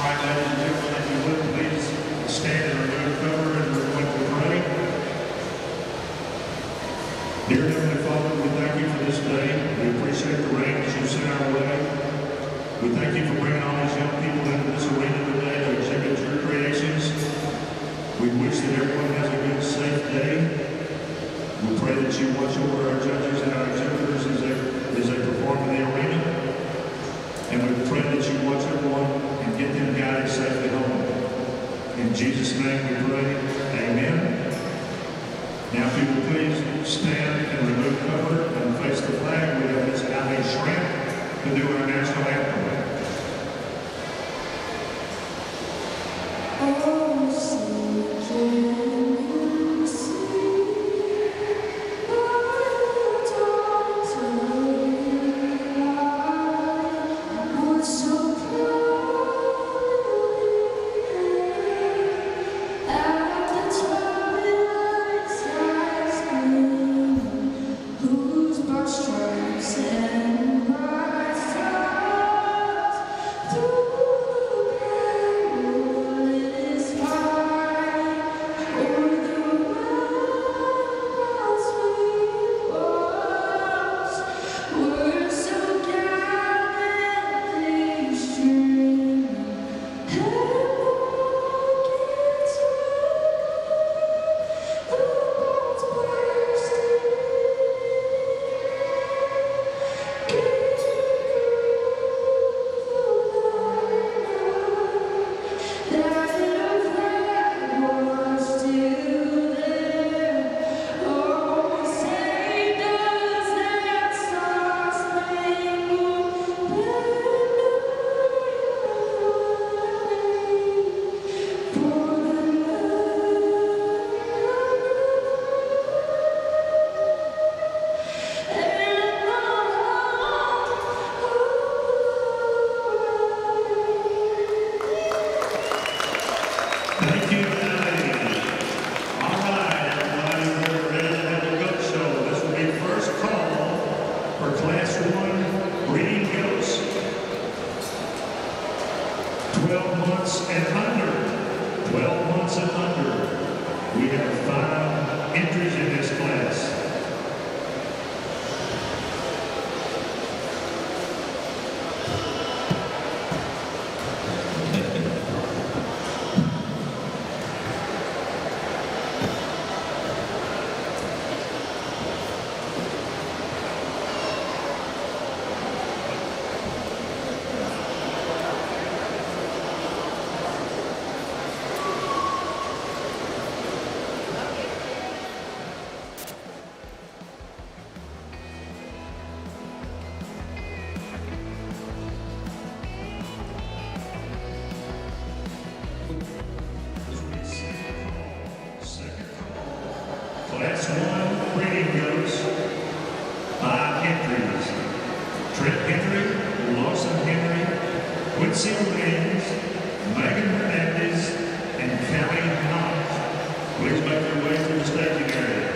right, ladies and gentlemen, if you would, please stand and remove cover and we're going to pray. Dear Heavenly Father, we thank you for this day. We appreciate the rain that you sent our way. We thank you for bringing all these young people into this arena today to exhibit your creations. We wish that everyone has a good, safe day. We pray that you watch over our judges and our exhibitors as they perform in the arena. And we pray that you watch everyone and get them guided safely home. In Jesus' name we pray, amen. Now if you will please stand and remove cover and face the flag, we have Miss Ali Shrimp to do our national anthem. Class 1 breeding goats, 5 entries. Trent Henry, Lawson Henry, Quincy Williams, Megan Hernandez, and Callie Knox. Please make your way to the staging area.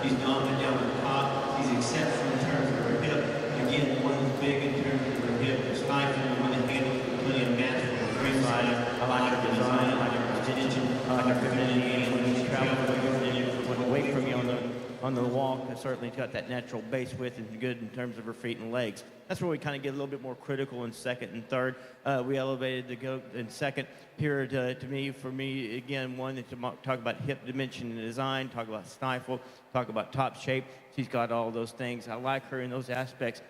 She's dominant down the top. She's exceptional in terms of her hip. Again, one is big in terms of her hip. Her stifle, one that handles plenty of mass from the free side. I like her design. I like her extension. I like her femininity. When she travels away from you on the walk, certainly got that natural base width and good in terms of her feet and legs. That's where we kind of get a little bit more critical in second and third. We elevated the goat in second. Here, for me, again, one to talk about hip dimension and design, talk about stifle, talk about top shape. She's got all those things. I like her in those aspects.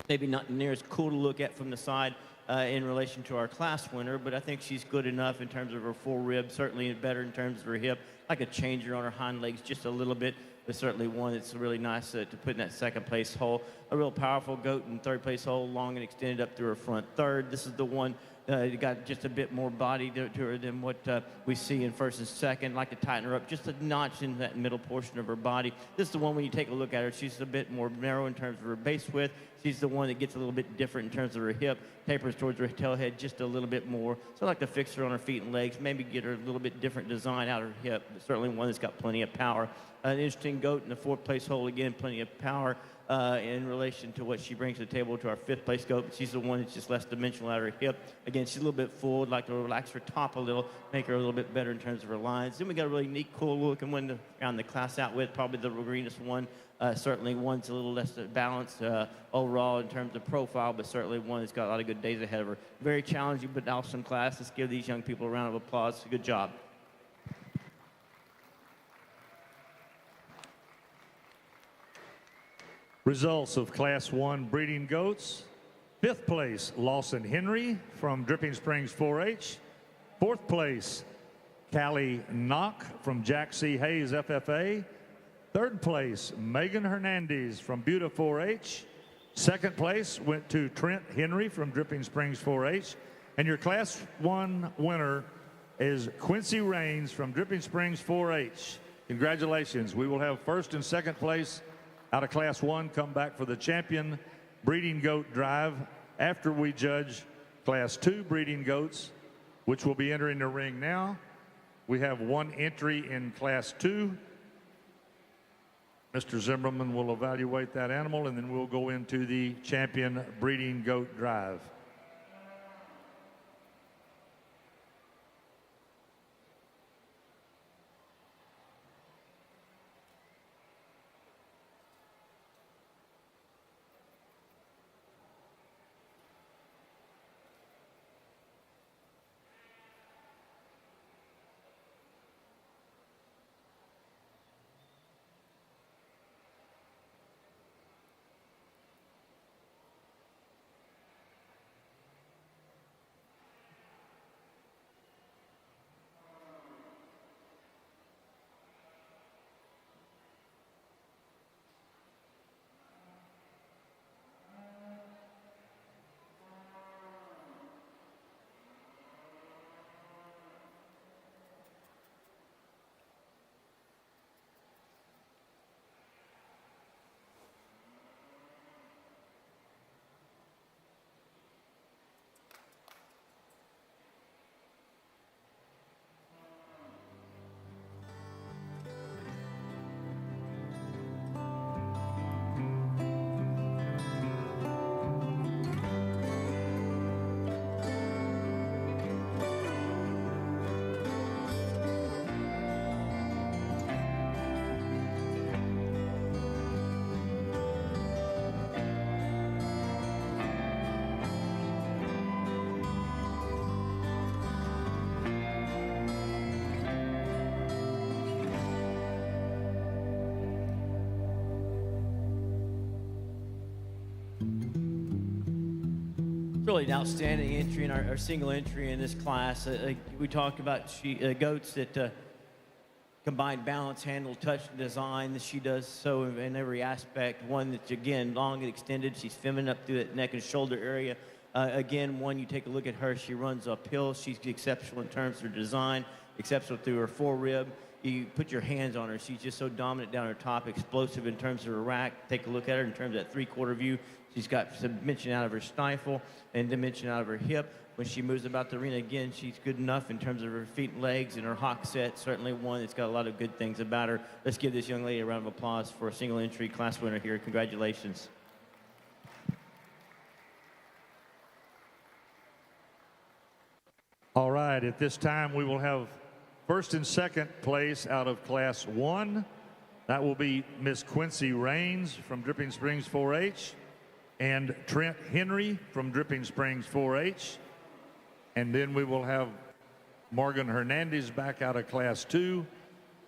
Maybe not near as cool to look at from the side in relation to our class winner, but I think she's good enough in terms of her full rib, certainly better in terms of her hip. I could change her on her hind legs just a little bit, but certainly one that's really nice to put in that second place hole. A real powerful goat in third place hole, long and extended up through her front third. This is the one got just a bit more body to her than what we see in first and second. Like to tighten her up just a notch in that middle portion of her body. This is the one when you take a look at her, she's a bit more narrow in terms of her base width. She's the one that gets a little bit different in terms of her hip, tapers towards her tail head just a little bit more. So I like to fix her on her feet and legs, maybe get her a little bit different design out of her hip, but certainly one that's got plenty of power. An interesting goat in the fourth place hole, again, plenty of power in relation to what she brings to the table to our fifth place goat. She's the one that's just less dimensional out of her hip. Again, she's a little bit full. I'd like to relax her top a little, make her a little bit better in terms of her lines. Then we got a really neat, cool looking one to round the class out with, probably the greenest one. Certainly one's a little less balanced overall in terms of profile, but certainly one that's got a lot of good days ahead of her. Very challenging, but awesome class. Let's give these young people a round of applause. Good job. Results of Class 1 breeding goats. Fifth place, Lawson Henry from Dripping Springs 4-H. Fourth place, Callie Knock from Jack C. Hayes FFA. Third place, Megan Hernandez from Buda 4-H. Second place went to Trent Henry from Dripping Springs 4-H. And your Class 1 winner is Quincy Raines from Dripping Springs 4-H. Congratulations. We will have first and second place out of Class 1 come back for the champion breeding goat drive after we judge Class 2 breeding goats, which will be entering the ring now. We have one entry in Class 2. Mr. Zimmerman will evaluate that animal, and then we'll go into the champion breeding goat drive. Really an outstanding entry in our single entry in this class. We talked about goats that combine balance, handle, touch, and design. She does so in every aspect. One that's, again, long and extended. She's feminine up through that neck and shoulder area. Again, one, you take a look at her, she runs uphill. She's exceptional in terms of her design, exceptional through her forerib. you put your hands on her. She's just so dominant down her top, explosive in terms of her rack. Take a look at her in terms of that three-quarter view. She's got some dimension out of her stifle and dimension out of her hip. When she moves about the arena, again, she's good enough in terms of her feet and legs and her hock set. Certainly one that's got a lot of good things about her. Let's give this young lady a round of applause for a single entry class winner here. Congratulations. All right, at this time we will have first and second place out of Class 1. That will be Miss Quincy Rains from Dripping Springs 4-H and Trent Henry from Dripping Springs 4-H. And then we will have Morgan Hernandez back out of Class 2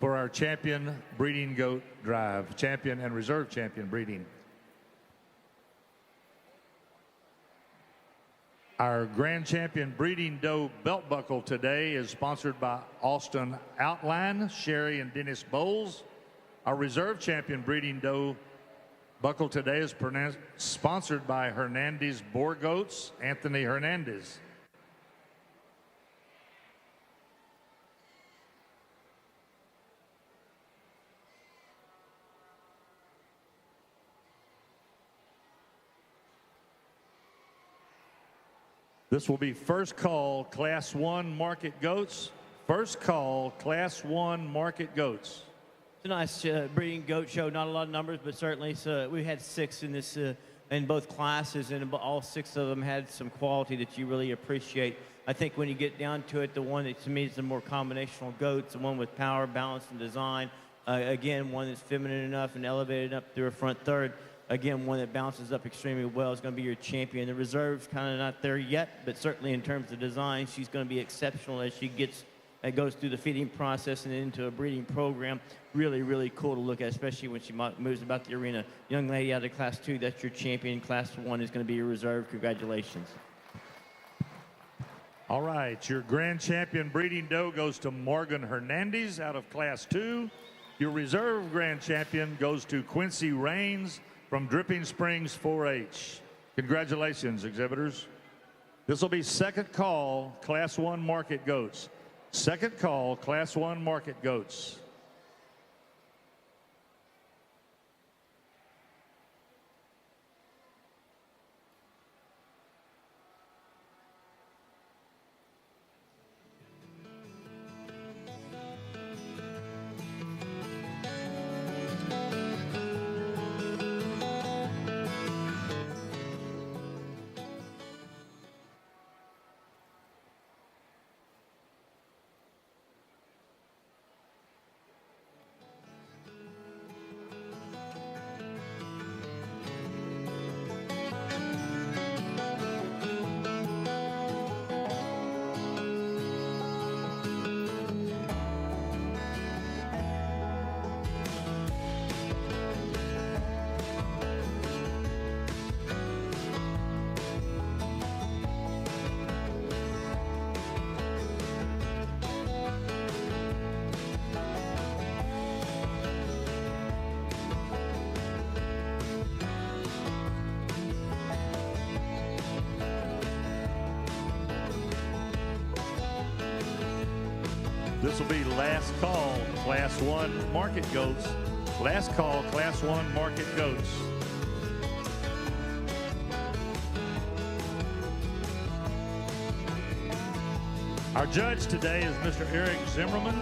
for our champion breeding goat drive, champion and reserve champion breeding. Our grand champion breeding doe belt buckle today is sponsored by Austin Outline, Sherry and Dennis Bowles. Our reserve champion breeding doe buckle today is sponsored by Hernandez Boar Goats, Anthony Hernandez. This will be first call, Class 1 market goats. First call, Class 1 market goats. It's a nice breeding goat show. Not a lot of numbers, but certainly we had 6 in this in both classes, and all 6 of them had some quality that you really appreciate. I think when you get down to it, the one that to me is the more combinational goats, the one with power, balance, and design. Again, one that's feminine enough and elevated up through a front third. Again, one that bounces up extremely well is going to be your champion. The reserve's kind of not there yet, but certainly in terms of design, she's going to be exceptional as she goes through the feeding process and into a breeding program. Really, really cool to look at, especially when she moves about the arena. Young lady out of Class 2, that's your champion. Class 1 is going to be your reserve. Congratulations. All right, your grand champion breeding doe goes to Morgan Hernandez out of Class 2. Your reserve grand champion goes to Quincy Rains from Dripping Springs 4-H. Congratulations, exhibitors. This will be second call, Class 1 market goats. Second call, Class 1 market goats. This will be last call, Class 1 market goats. Last call, Class 1 market goats. Our judge today is Mr. Eric Zimmerman.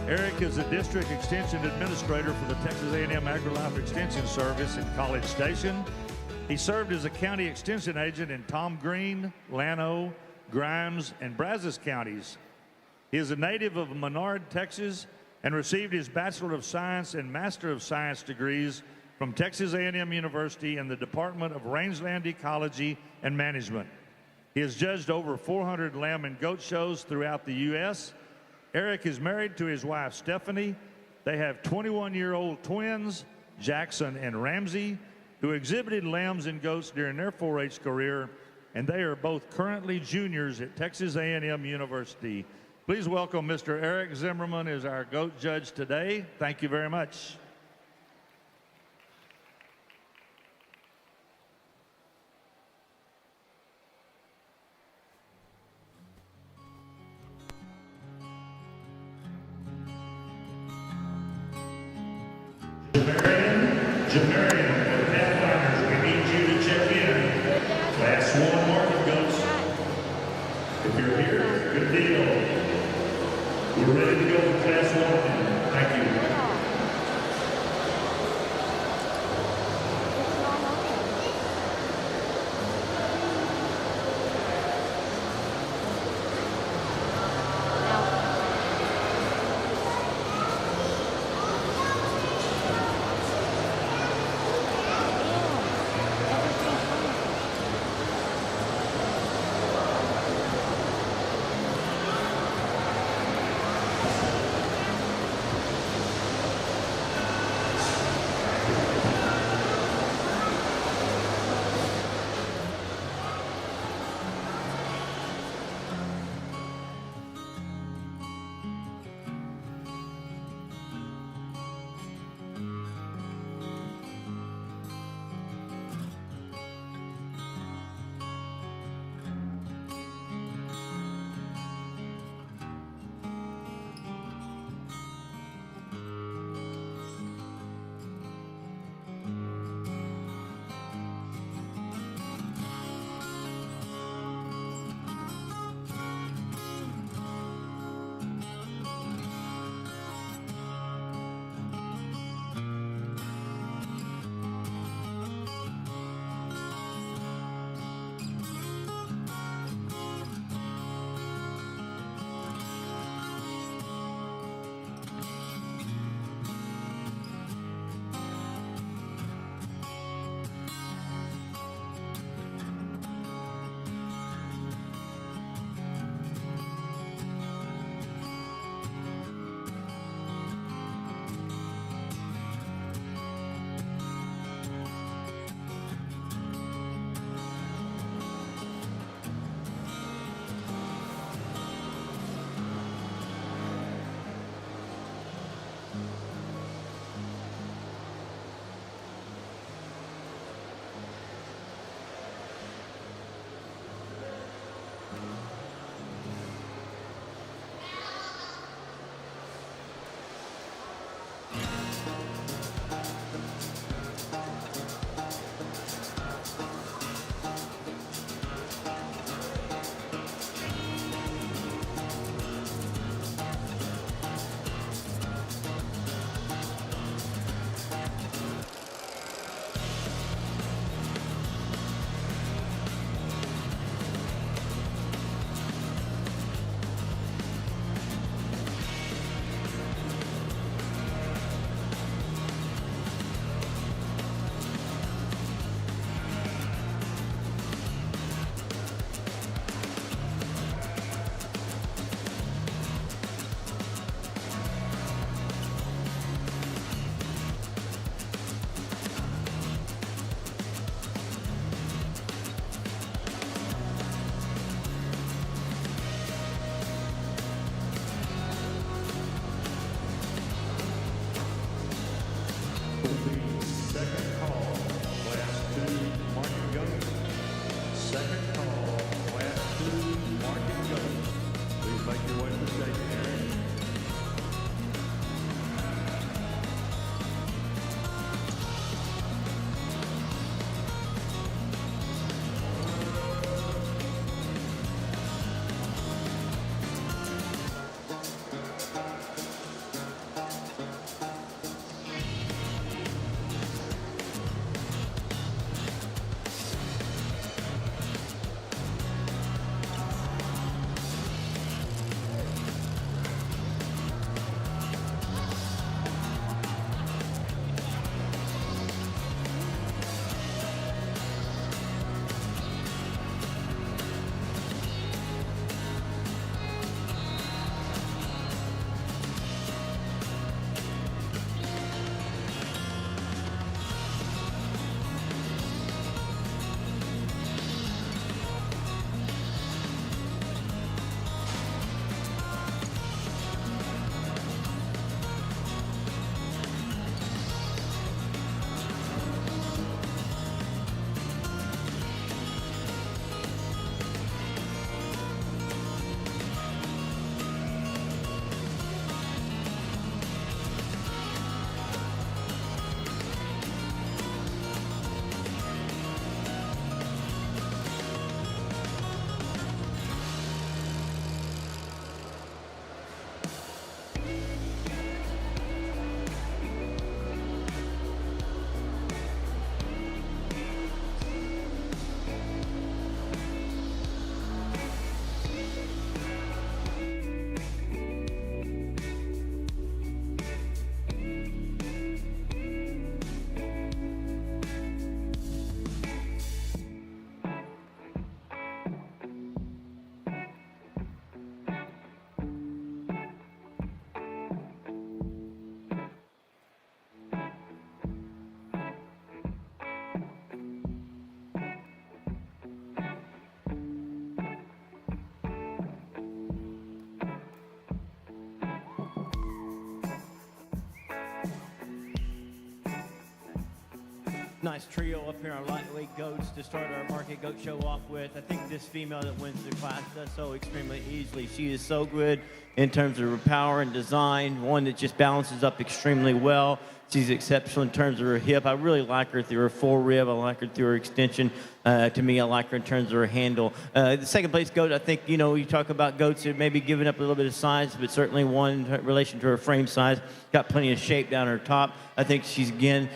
Eric is the District Extension Administrator for the Texas A&M AgriLife Extension Service in College Station. He served as a county extension agent in Tom Green, Llano, Grimes, and Brazos counties. He is a native of Menard, Texas, and received his Bachelor of Science and Master of Science degrees from Texas A&M University in the Department of Rangeland Ecology and Management. He has judged over 400 lamb and goat shows throughout the U.S. Eric is married to his wife, Stephanie. They have 21-year-old twins, Jackson and Ramsey, who exhibited lambs and goats during their 4-H career, and they are both currently juniors at Texas A&M University. Please welcome Mr. Eric Zimmerman as our goat judge today. Thank you very much. Jamarian of Pathfinders, we need you to check in. Class 1 market goats. If you're here, good deal. We're ready to go for Class 1. Thank you. Nice trio up here on lightweight goats to start our market goat show off with. I think this female that wins the class does so extremely easily. She is so good in terms of her power and design, one that just balances up extremely well. She's exceptional in terms of her hip. I really like her through her forerib. I like her through her extension. To me, I like her in terms of her handle. The second place goat, I think, you know, you talk about goats that maybe giving up a little bit of size, but certainly one in relation to her frame size. Got plenty of shape down her top. I think she's, again,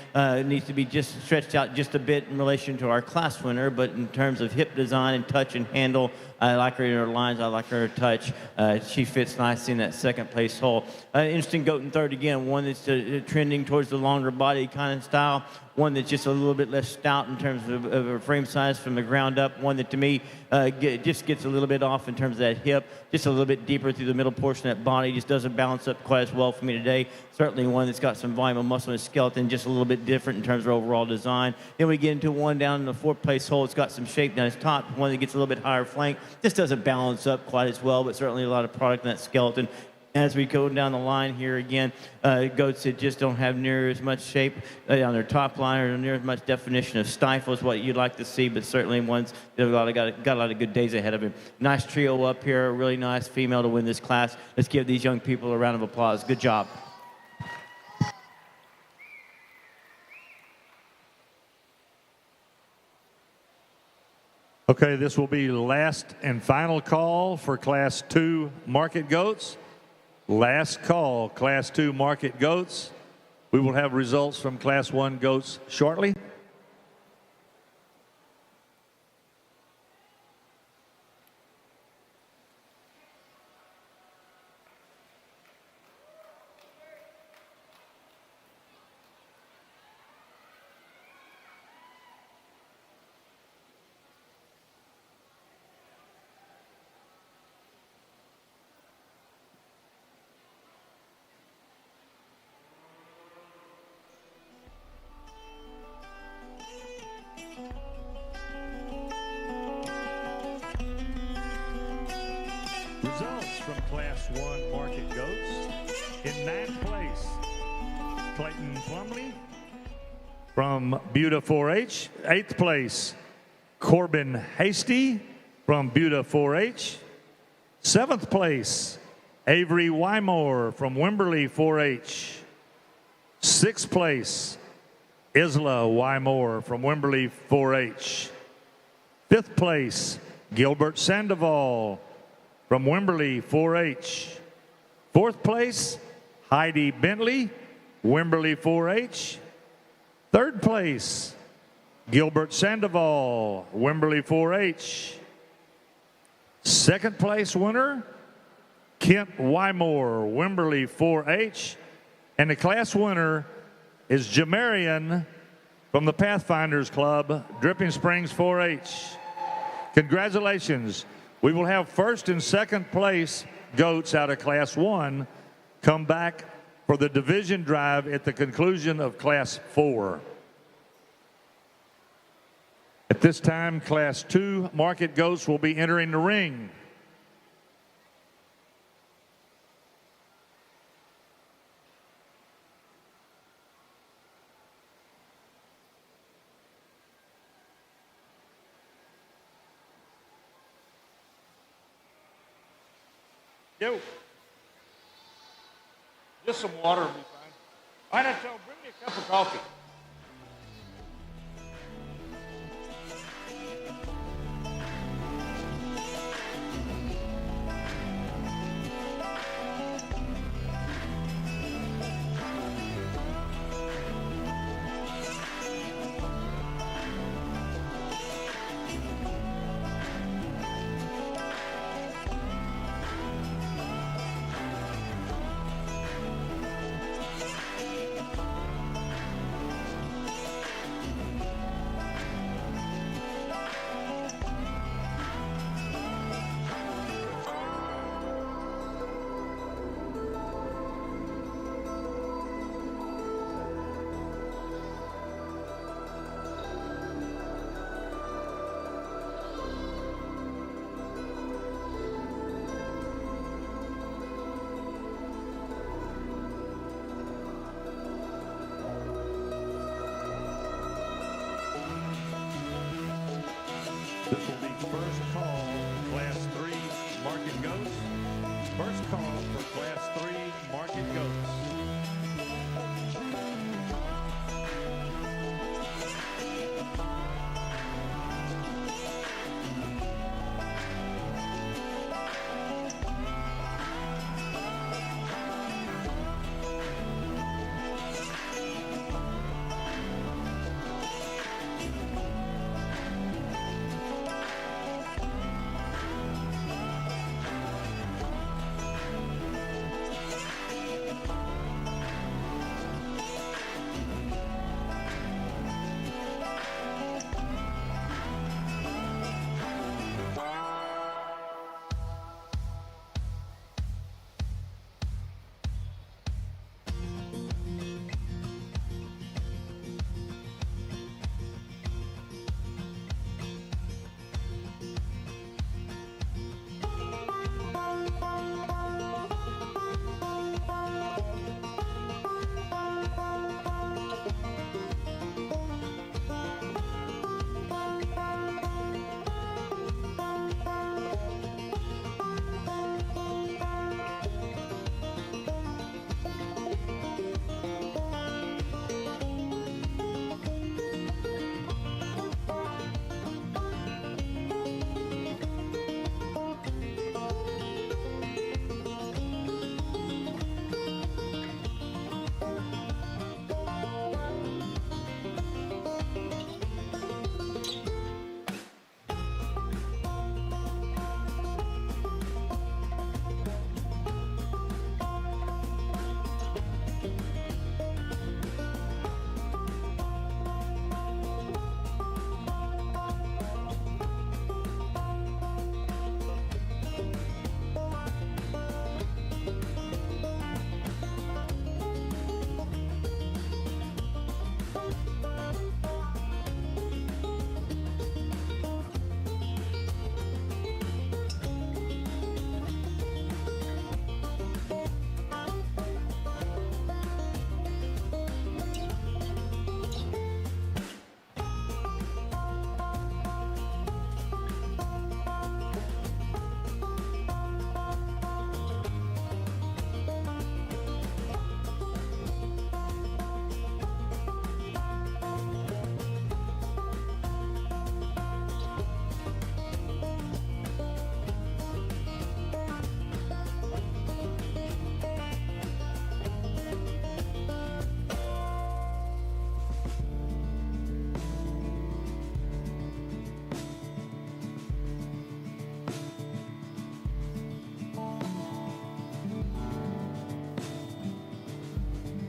needs to be just stretched out just a bit in relation to our class winner, but in terms of hip design and touch and handle, I like her in her lines. I like her touch. She fits nicely in that second place hole. Interesting goat in third again, one that's trending towards the longer body kind of style, one that's just a little bit less stout in terms of her frame size from the ground up, one that to me just gets a little bit off in terms of that hip, just a little bit deeper through the middle portion of that body, just doesn't balance up quite as well for me today. Certainly one that's got some volume of muscle and skeleton, just a little bit different in terms of overall design. Then we get into one down in the fourth place hole. It's got some shape down its top, one that gets a little bit higher flank. Just doesn't balance up quite as well, but certainly a lot of product in that skeleton. As we go down the line here again, goats that just don't have near as much shape on their top line or near as much definition of stifle is what you'd like to see, but certainly ones that have got a lot of good days ahead of him. Nice trio up here, a really nice female to win this class. Let's give these young people a round of applause. Good job. Okay, this will be last and final call for Class 2 market goats. Last call, Class 2 market goats. We will have results from Class 1 goats shortly. Results from Class 1 market goats. In 9th place, Clayton Plumley from Buda 4-H. 8th place, Corbin Hasty from Buda 4-H. 7th place, Avery Wymore from Wimberley 4-H. 6th place, Isla Wymore from Wimberley 4-H. 5th place, Gilbert Sandoval from Wimberley 4-H. 4th place, Heidi Bentley, Wimberley 4-H. 3rd place, Gilbert Sandoval, Wimberley 4-H. 2nd place winner, Kent Wymore, Wimberley 4-H. And the class winner is Jamarian from the Pathfinders Club, Dripping Springs 4-H. Congratulations. We will have first and second place goats out of Class 1 come back for the division drive at the conclusion of Class 4. At this time, Class 2 market goats will be entering the ring. Yo. Just some water will be fine. Why not tell, bring me a cup of coffee. first call, Class 3 market goats. First call for Class 3 market goats.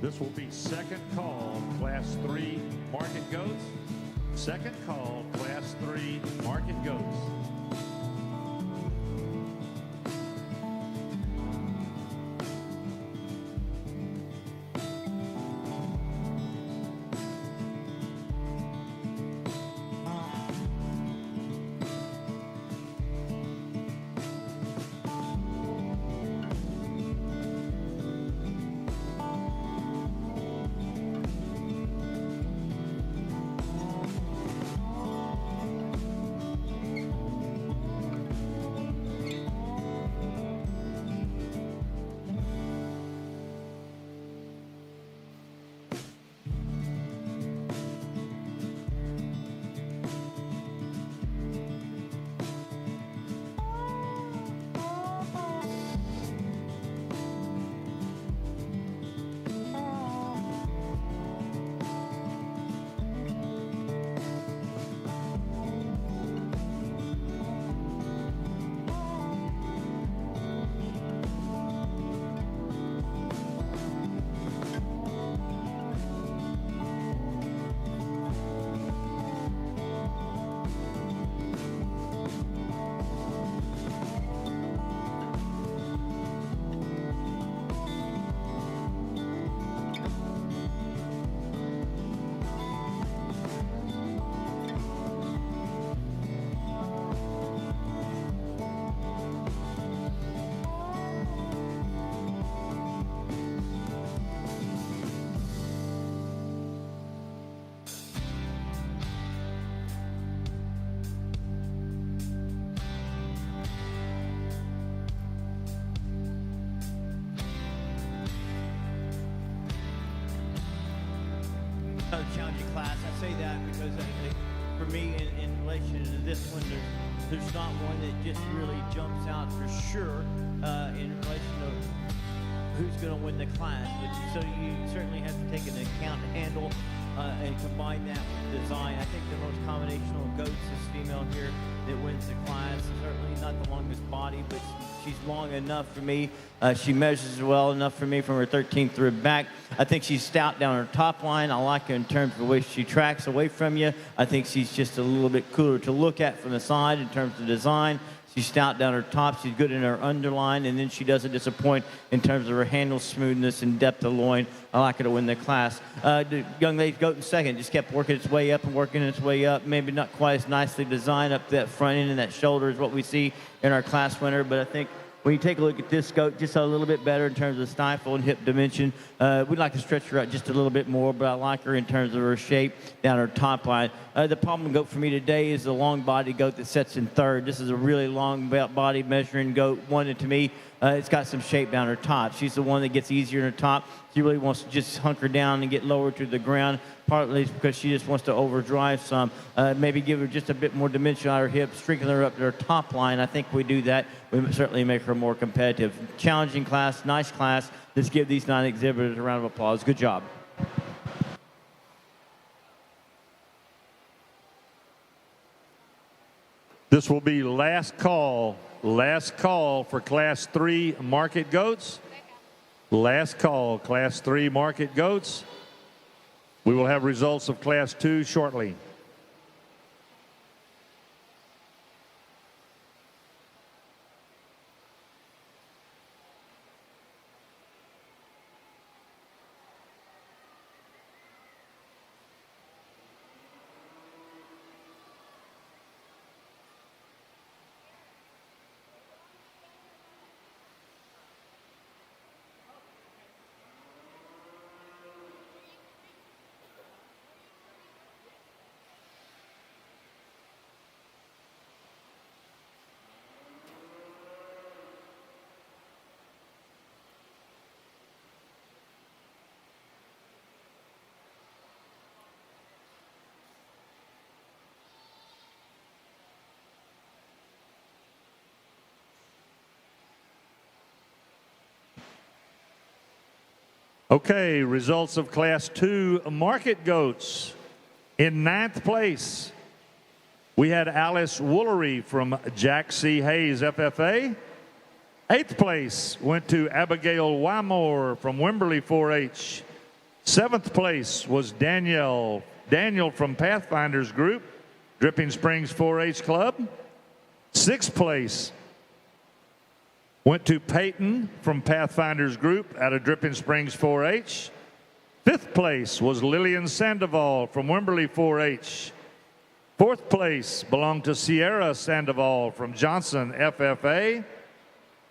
This will be second call, Class 3 market goats. Second call, Class 3 market goats. another challenging class. I say that because for me, in relation to this one, there's not one that just really jumps out for sure in relation to who's going to win the class. But, so you certainly have to take into account handle and combine that with design. I think the most combinational of goats is female here that wins the class. Certainly not the longest body, but she's long enough for me. She measures well enough for me from her 13th rib back. I think she's stout down her top line. I like her in terms of the way she tracks away from you. I think she's just a little bit cooler to look at from the side in terms of design. She's stout down her top. She's good in her underline, and then she doesn't disappoint in terms of her handle smoothness and depth of loin. I like her to win the class. The young lady's goat in second just kept working its way up and working its way up. Maybe not quite as nicely designed up that front end and that shoulder as what we see in our class winner, but I think when you take a look at this goat, just a little bit better in terms of stifle and hip dimension. We'd like to stretch her out just a little bit more, but I like her in terms of her shape down her top line. The problem goat for me today is the long body goat that sets in third. This is a really long body measuring goat. One, and to me, it's got some shape down her top. She's the one that gets easier in her top. She really wants to just hunker down and get lower to the ground, partly because she just wants to overdrive some. Maybe give her just a bit more dimension on her hips, strengthen her up to her top line. I think we do that. We certainly make her more competitive. Challenging class, nice class. Let's give these 9 exhibitors a round of applause. Good job. This will be last call for Class 3 market goats. Last call, Class 3 market goats. We will have results of Class 2 shortly. Okay, results of Class 2 market goats. In 9th place, we had Alice Woolery from Jack C. Hayes FFA. 8th place went to Abigail Wymore from Wimberley 4-H. 7th place was Daniel from Pathfinders Group, Dripping Springs 4-H Club. 6th place went to Peyton from Pathfinders Group out of Dripping Springs 4-H. 5th place was Lillian Sandoval from Wimberley 4-H. 4th place belonged to Sierra Sandoval from Johnson FFA.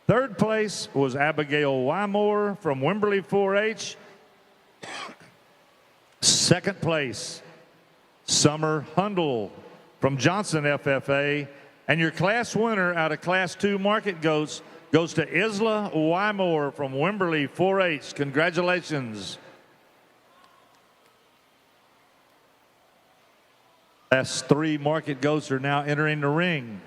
3rd place was Abigail Wymore from Wimberley 4-H. 2nd place, Summer Hundle from Johnson FFA. And your class winner out of Class 2 market goats goes to Isla Wymore from Wimberley 4-H. Congratulations. Class 3 market goats are now entering the ring.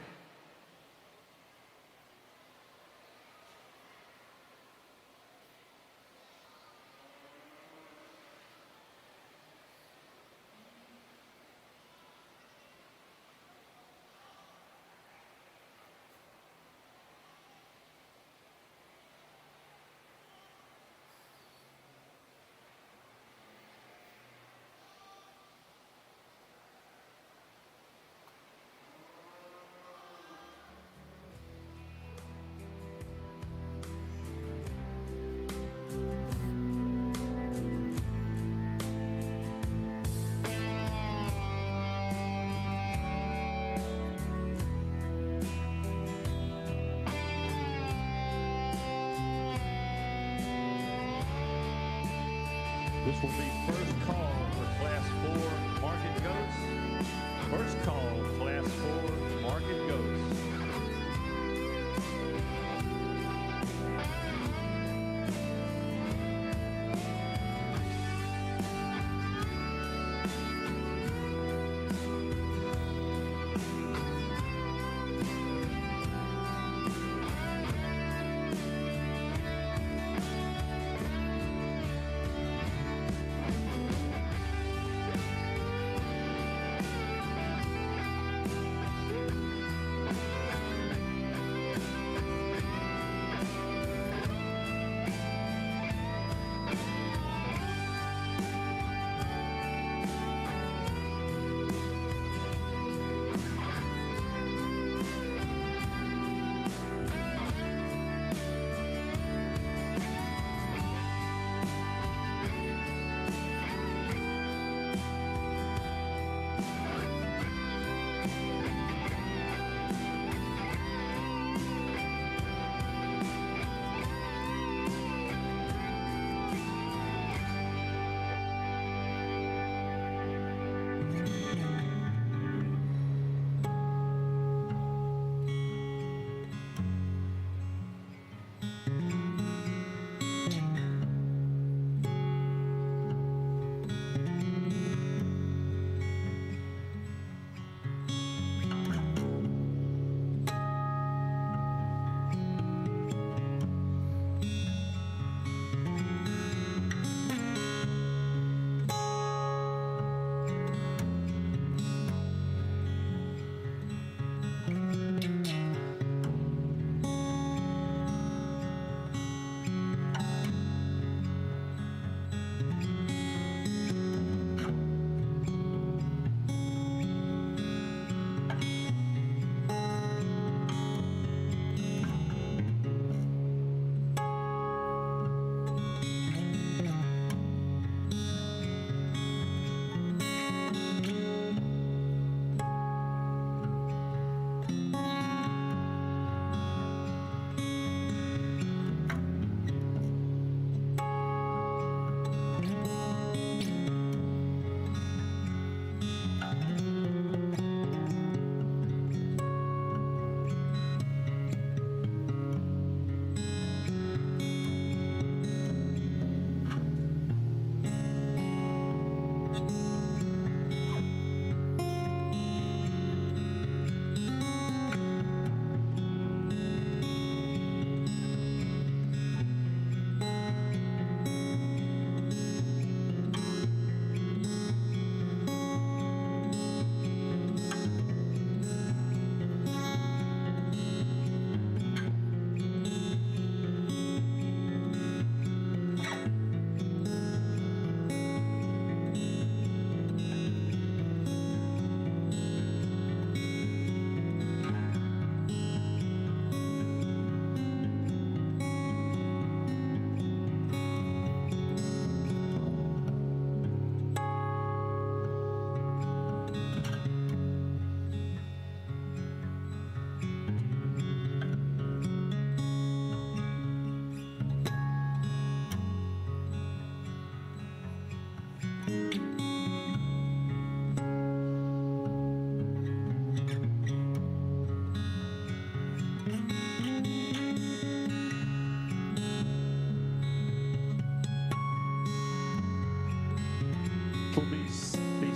This will be first call for Class 4 market goats. First call, Class 4 market goats.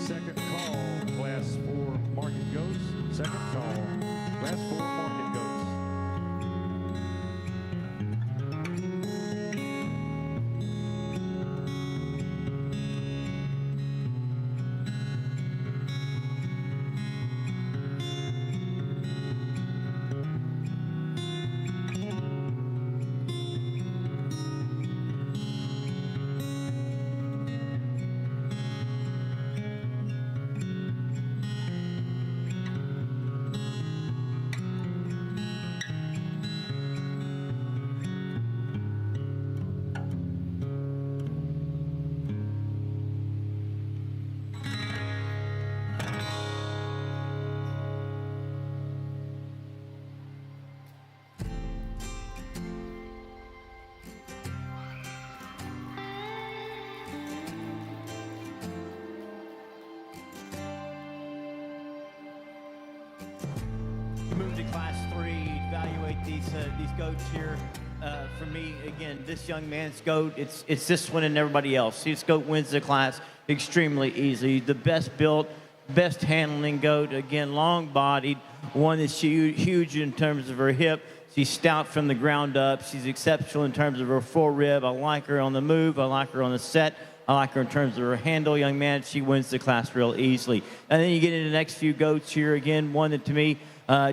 second call, Class 4 Market Goats. Second call, Class 4 Market Goats. Move to Class 3, evaluate these goats here. For me, again, this young man's goat, it's this one and everybody else. This goat wins the class extremely easily. The best built, best handling goat. Again, long-bodied, one that's huge in terms of her hip. She's stout from the ground up. She's exceptional in terms of her forerib. I like her on the move. I like her on the set. I like her in terms of her handle, young man. She wins the class real easily. And then you get into the next few goats here. Again, one that to me,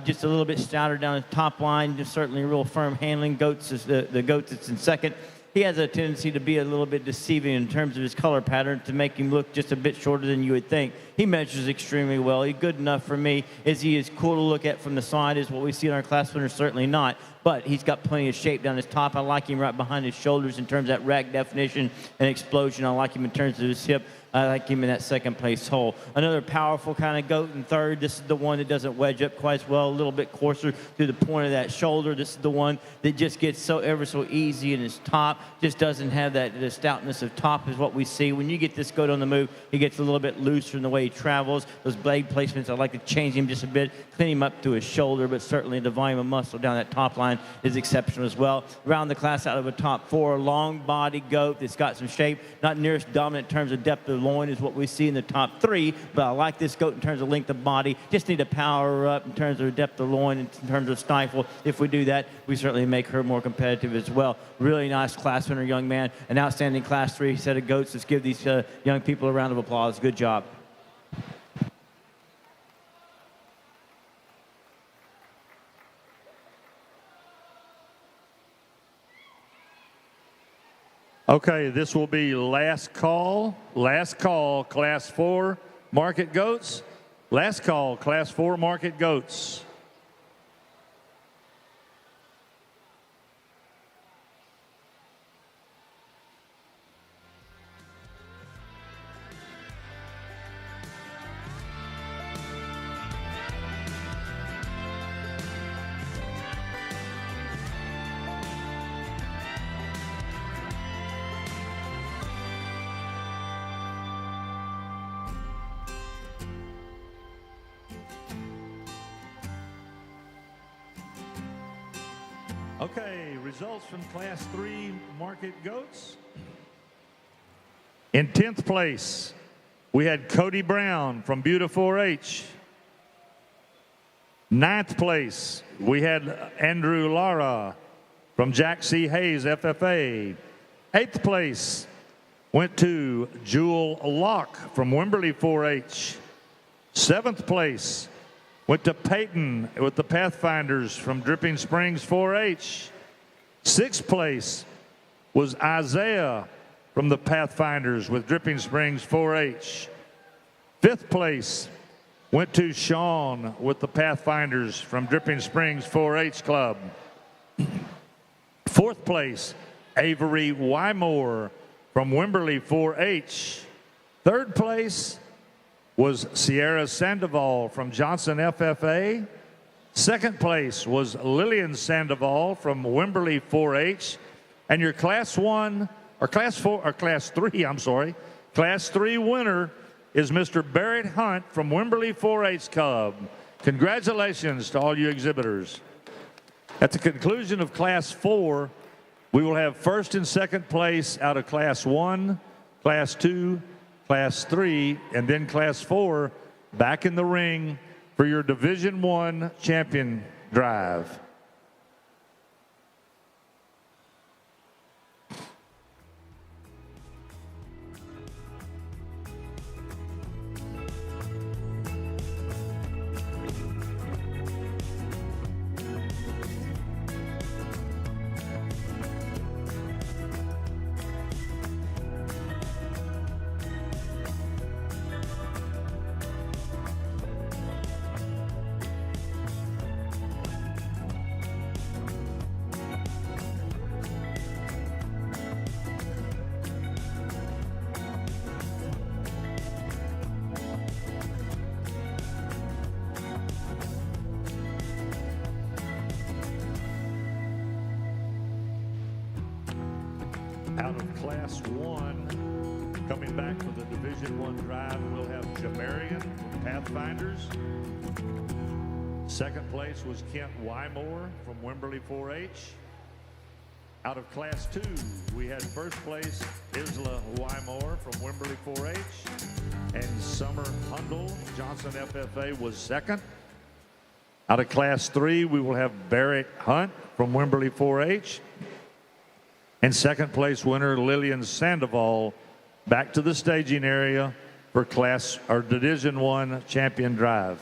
just a little bit stouter down the top line, just certainly real firm handling. Goats is the goat that's in second. He has a tendency to be a little bit deceiving in terms of his color pattern to make him look just a bit shorter than you would think. He measures extremely well. He's good enough for me. Is he as cool to look at from the side as what we see in our class winners? Certainly not. But he's got plenty of shape down his top. I like him right behind his shoulders in terms of that rack definition and explosion. I like him in terms of his hip. I like him in that second place hole. Another powerful kind of goat in third. This is the one that doesn't wedge up quite as well, a little bit coarser to the point of that shoulder. This is the one that just gets ever so easy in his top. Just doesn't have the stoutness of top is what we see. When you get this goat on the move, he gets a little bit looser in the way he travels. Those blade placements, I like to change him just a bit, clean him up to his shoulder, but certainly the volume of muscle down that top line is exceptional as well. Round the class out of a top 4, long-bodied goat that's got some shape, not near as dominant in terms of depth of loin is what we see in the top 3, but I like this goat in terms of length of body. Just need to power her up in terms of depth of loin, in terms of stifle. If we do that, we certainly make her more competitive as well. Really nice class winner, young man. An outstanding class 3 set of goats. Let's give these young people a round of applause. Good job. Okay, this will be last call, Class 4 Market Goats. Last call, Class 4 Market Goats. Okay, results from Class 3 Market Goats. In 10th place, we had Cody Brown from Buda 4-H. 9th place, we had Andrew Lara from Jack C. Hayes FFA. 8th place went to Jewel Locke from Wimberley 4-H. 7th place went to Peyton with the Pathfinders from Dripping Springs 4-H. 6th place was Isaiah from the Pathfinders with Dripping Springs 4-H. 5th place went to Sean with the Pathfinders from Dripping Springs 4-H Club. 4th place, Avery Wymore from Wimberley 4-H. 3rd place was Sierra Sandoval from Johnson FFA. 2nd place was Lillian Sandoval from Wimberley 4-H. And your Class 3 winner is Mr. Barrett Hunt from Wimberley 4-H Club. Congratulations to all you exhibitors. At the conclusion of Class 4, we will have 1st and 2nd place out of Class 1, Class 2, Class 3, and then Class 4 back in the ring for your Division I champion drive. Out of Class 1, coming back for the Division I drive, we'll have Jamarian from Pathfinders. Second place was Kent Wymore from Wimberley 4-H. Out of Class 2, we had first place Isla Wymore from Wimberley 4-H, and Summer Hundle, Johnson FFA, was second. Out of Class 3, we will have Barrett Hunt from Wimberley 4-H. And second place winner Lillian Sandoval back to the staging area for Division I champion drive.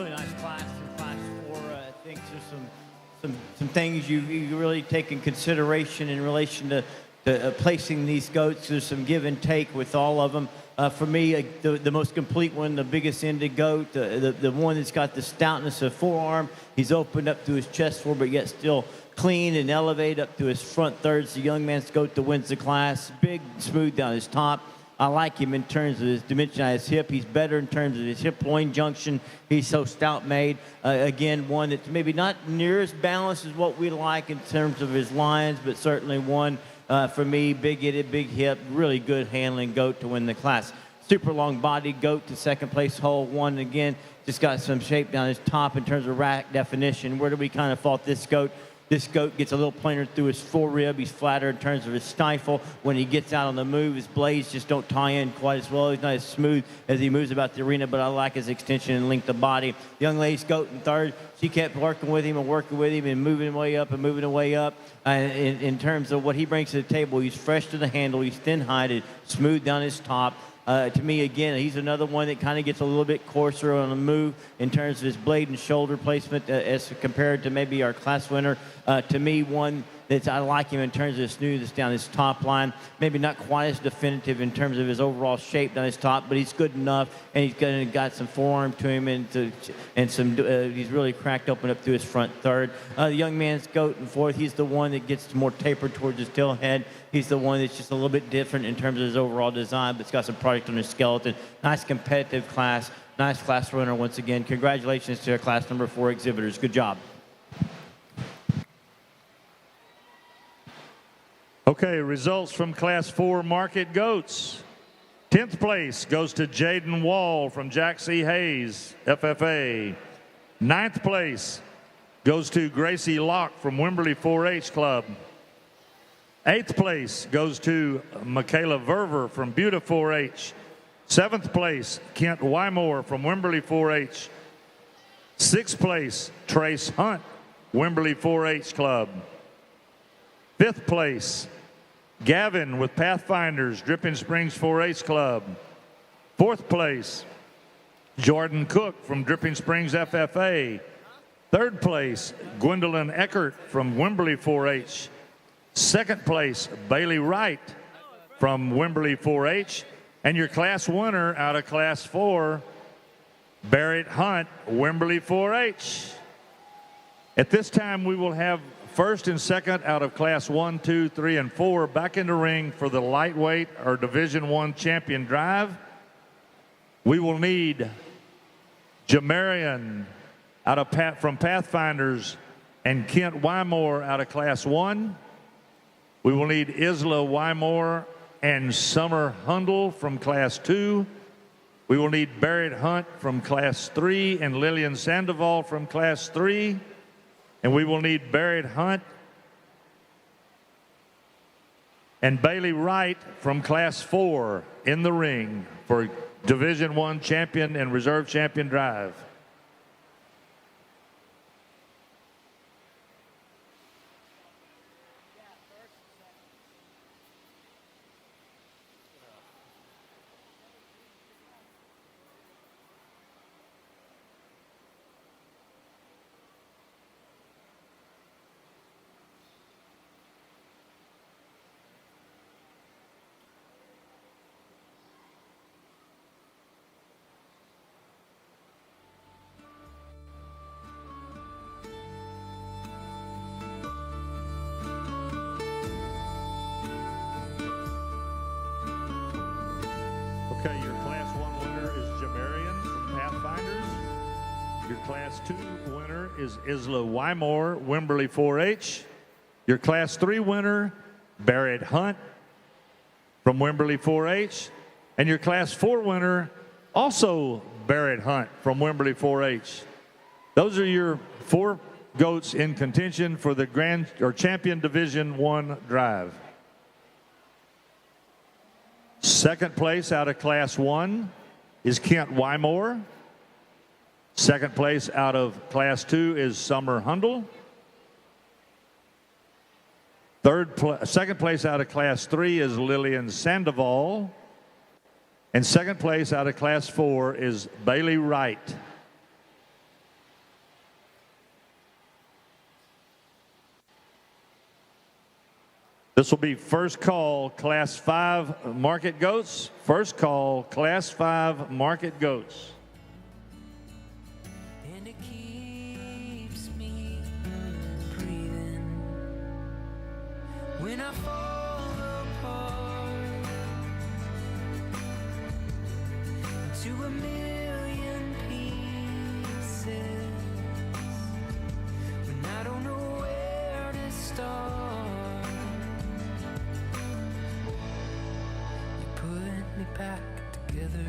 really nice class in Class 4. I think there's some things you really take in consideration in relation to placing these goats. There's some give and take with all of them. For me, the most complete one, the biggest ended goat, the one that's got the stoutness of forearm. He's opened up to his chest floor, but yet still clean and elevated up to his front thirds. The young man's goat that wins the class. Big, smooth down his top. I like him in terms of his dimension on his hip. He's better in terms of his hip-loin junction. He's so stout-made. Again, one that's maybe not near as balanced as what we like in terms of his lines, but certainly one, for me, big-headed, big hip, really good handling goat to win the class. Super long-bodied goat to second place, hole one. Again, just got some shape down his top in terms of rack definition. Where do we kind of fault this goat? This goat gets a little plainer through his forerib. He's flatter in terms of his stifle. When he gets out on the move, his blades just don't tie in quite as well. He's not as smooth as he moves about the arena, but I like his extension and length of body. Young lady's goat in third. She kept working with him and moving him way up and moving him way up. In terms of what he brings to the table, he's fresh to the handle. He's thin-hided, smooth down his top. To me, again, he's another one that kind of gets a little bit coarser on the move in terms of his blade and shoulder placement as compared to maybe our class winner. To me, one that I like him in terms of his smoothness down his top line. Maybe not quite as definitive in terms of his overall shape down his top, but he's good enough, and he's got some forearm to him, and some he's really cracked open up to his front third. The young man's goat in fourth. He's the one that gets more tapered towards his tail head. He's the one that's just a little bit different in terms of his overall design, but it's got some product on his skeleton. Nice competitive class. Nice class runner once again. Congratulations to our class number 4 exhibitors. Good job. Okay, results from Class 4 market goats. 10th place goes to Jaden Wall from Jack C. Hayes, FFA. 9th place goes to Gracie Locke from Wimberley 4-H Club. 8th place goes to Michaela Verver from Buda 4-H. 7th place, Kent Wymore from Wimberley 4-H. 6th place, Trace Hunt, Wimberley 4-H Club. 5th place, Gavin with Pathfinders, Dripping Springs 4-H Club. 4th place, Jordan Cook from Dripping Springs FFA. 3rd place, Gwendolyn Eckert from Wimberley 4-H. 2nd place, Bailey Wright from Wimberley 4-H. And your class winner out of Class 4, Barrett Hunt, Wimberley 4-H. At this time, we will have first and second out of Class 1, 2, 3, and 4 back in the ring for the lightweight or Division I champion drive. We will need Jamarian from Pathfinders and Kent Wymore out of Class 1. We will need Isla Wymore and Summer Hundle from Class 2. We will need Barrett Hunt from Class 3 and Lillian Sandoval from Class 3. And we will need Barrett Hunt and Bailey Wright from Class 4 in the ring for Division I champion and reserve champion drive. Okay, your Class 1 winner is Jamarian from Pathfinders. Your Class 2 winner is Isla Wymore, Wimberley 4-H. Your Class 3 winner, Barrett Hunt from Wimberley 4-H. And your Class 4 winner, also Barrett Hunt from Wimberley 4-H. Those are your 4 goats in contention for the Grand or Champion Division I drive. Second place out of Class 1 is Kent Wymore. Second place out of Class 2 is Summer Hundle. Second place out of Class 3 is Lillian Sandoval. And second place out of Class 4 is Bailey Wright. This will be first call, Class 5 market goats. First call, Class 5 market goats. And it keeps me breathing when I fall apart to a million pieces when I don't know where to start. You put me back together.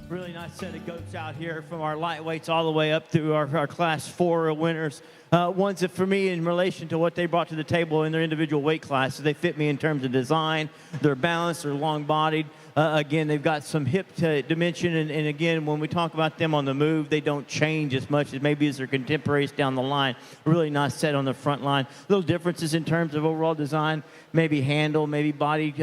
Really nice set of goats out here from our lightweights all the way up through our Class 4 winners. Ones that, for me, in relation to what they brought to the table in their individual weight classes, they fit me in terms of design. They're balanced, they're long-bodied. Again, they've got some hip dimension, and again, when we talk about them on the move, they don't change as much as maybe as their contemporaries down the line. Really nice set on the front line. Little differences in terms of overall design, maybe handle, maybe body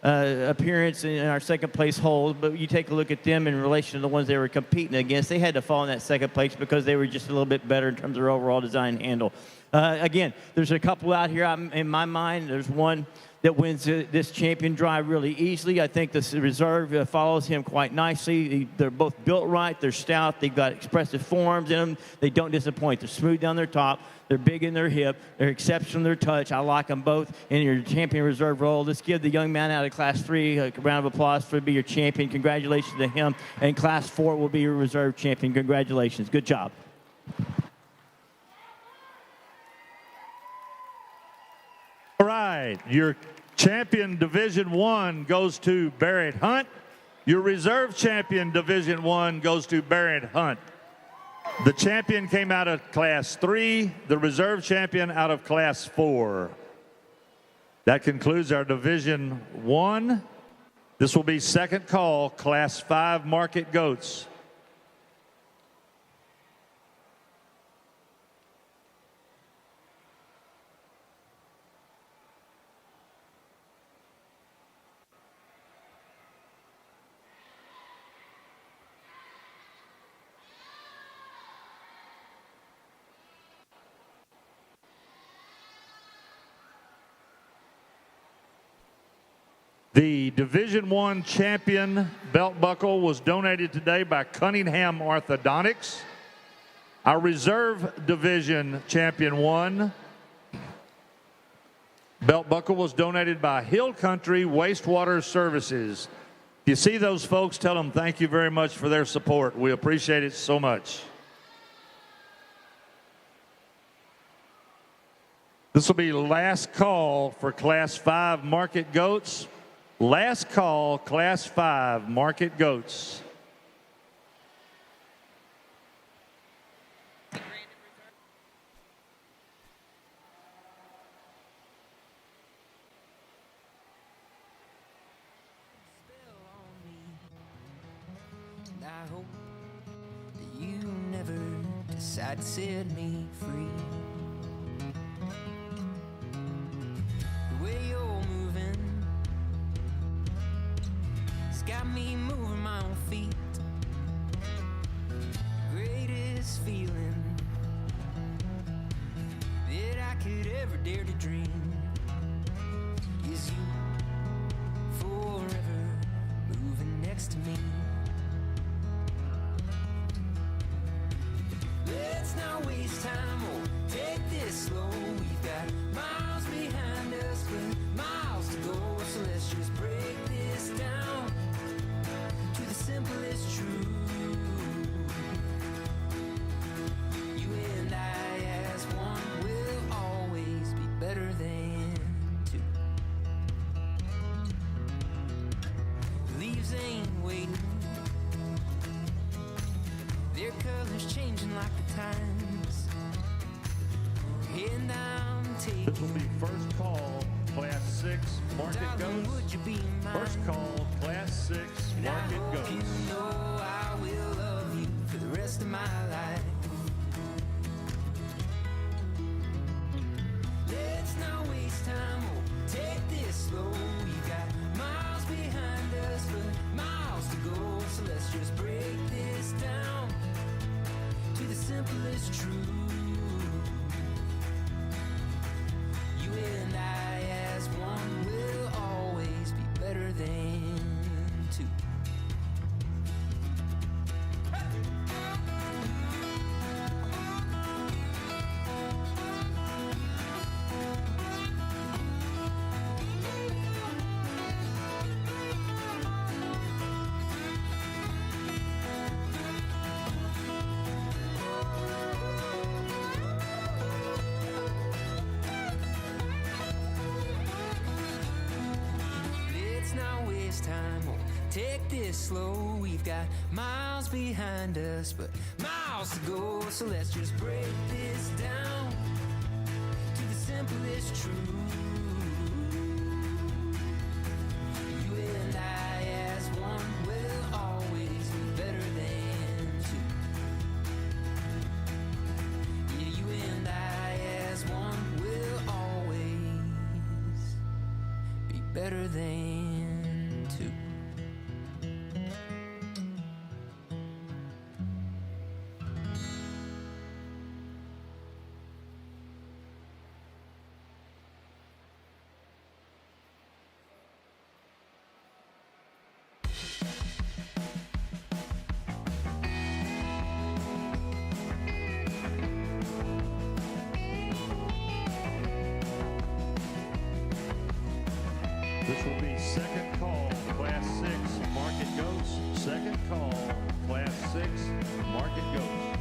appearance in our second place hold, but you take a look at them in relation to the ones they were competing against. They had to fall in that second place because they were just a little bit better in terms of their overall design and handle. Again, there's a couple out here in my mind. There's one that wins this champion drive really easily. I think the reserve follows him quite nicely. They're both built right. They're stout. They've got expressive forms in them. They don't disappoint. They're smooth down their top. They're big in their hip. They're exceptional in their touch. I like them both in your champion reserve role. Let's give the young man out of Class 3 a round of applause for being your champion. Congratulations to him. And Class 4 will be your reserve champion. Congratulations. Good job. All right, your champion Division 1 goes to Barrett Hunt. Your reserve champion Division 1 goes to Barrett Hunt. The champion came out of Class 3, the reserve champion out of Class 4. That concludes our Division 1. This will be second call, Class 5 market goats. The Division 1 champion belt buckle was donated today by Cunningham Orthodontics. Our reserve division champion 1 belt buckle was donated by Hill Country Wastewater Services. If you see those folks, tell them thank you very much for their support. We appreciate it so much. This will be last call for Class 5 market goats. Last call, Class 5 market goats. I hope that you never decide to set me free. The way you're moving, it's got me moving my own feet. Greatest feeling that I could ever dare to dream is you forever moving next to me. Let's not waste time or take this slow. We've got miles behind us, but miles to go. So let's just break this down to the simplest truth. You and I as one will always be better than two. Leaves ain't waiting, their colors changing like the times. And I'm taking This will be first call, Class 6 market darling, goats. would you be mine? First call, Class 6 And I market hope goats. you know I will love you for the rest of my life. Let's not waste time or take this slow. simplest truth. You and I as one will always be better than two. Let's not waste time or take this slow. We've got miles behind us, but miles to go. So let's just break this down to the simplest truth. You and I as one will always be better than two. Yeah, you and I as one will always be better than two. This will be second call, Class 6 Market Goats. Second call, Class 6 Market Goats.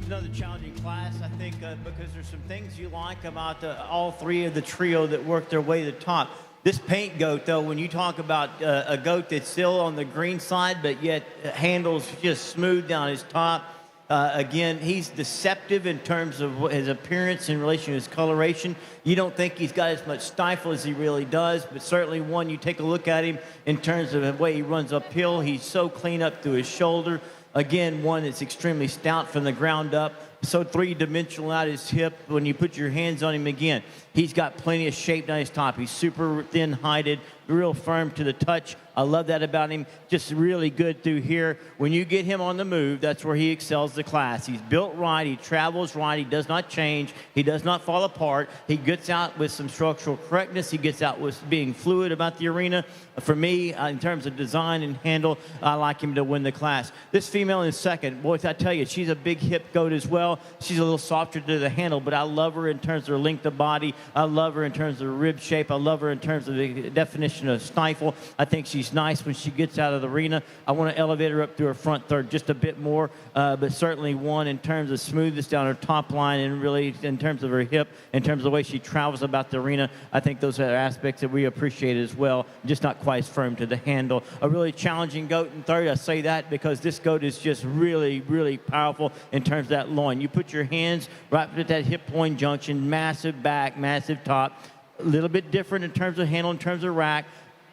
Another challenging class, I think, because there's some things you like about all three of the trio that work their way to the top. This paint goat, though, when you talk about a goat that's still on the green side, but yet handles just smooth down his top. Again, he's deceptive in terms of his appearance in relation to his coloration. You don't think he's got as much stifle as he really does, but certainly one, you take a look at him in terms of the way he runs uphill. He's so clean up through his shoulder. Again, one that's extremely stout from the ground up, so three-dimensional out his hip. When you put your hands on him again, he's got plenty of shape down his top. He's super thin-heighted, real firm to the touch. I love that about him. Just really good through here. When you get him on the move, that's where he excels the class. He's built right. He travels right. He does not change. He does not fall apart. He gets out with some structural correctness. He gets out with being fluid about the arena. For me, in terms of design and handle, I like him to win the class. This female in second, boys, I tell you, she's a big hip goat as well. She's a little softer to the handle, but I love her in terms of her length of body. I love her in terms of her rib shape. I love her in terms of the definition of stifle. I think she's nice when she gets out of the arena. I want to elevate her up to her front third just a bit more, but certainly one in terms of smoothness down her top line and really in terms of her hip, in terms of the way she travels about the arena. I think those are aspects that we appreciate as well, just not quite as firm to the handle. A really challenging goat in third. I say that because this goat is just really, really powerful in terms of that loin. You put your hands right at that hip loin junction, massive back, massive top, a little bit different in terms of handle, in terms of rack.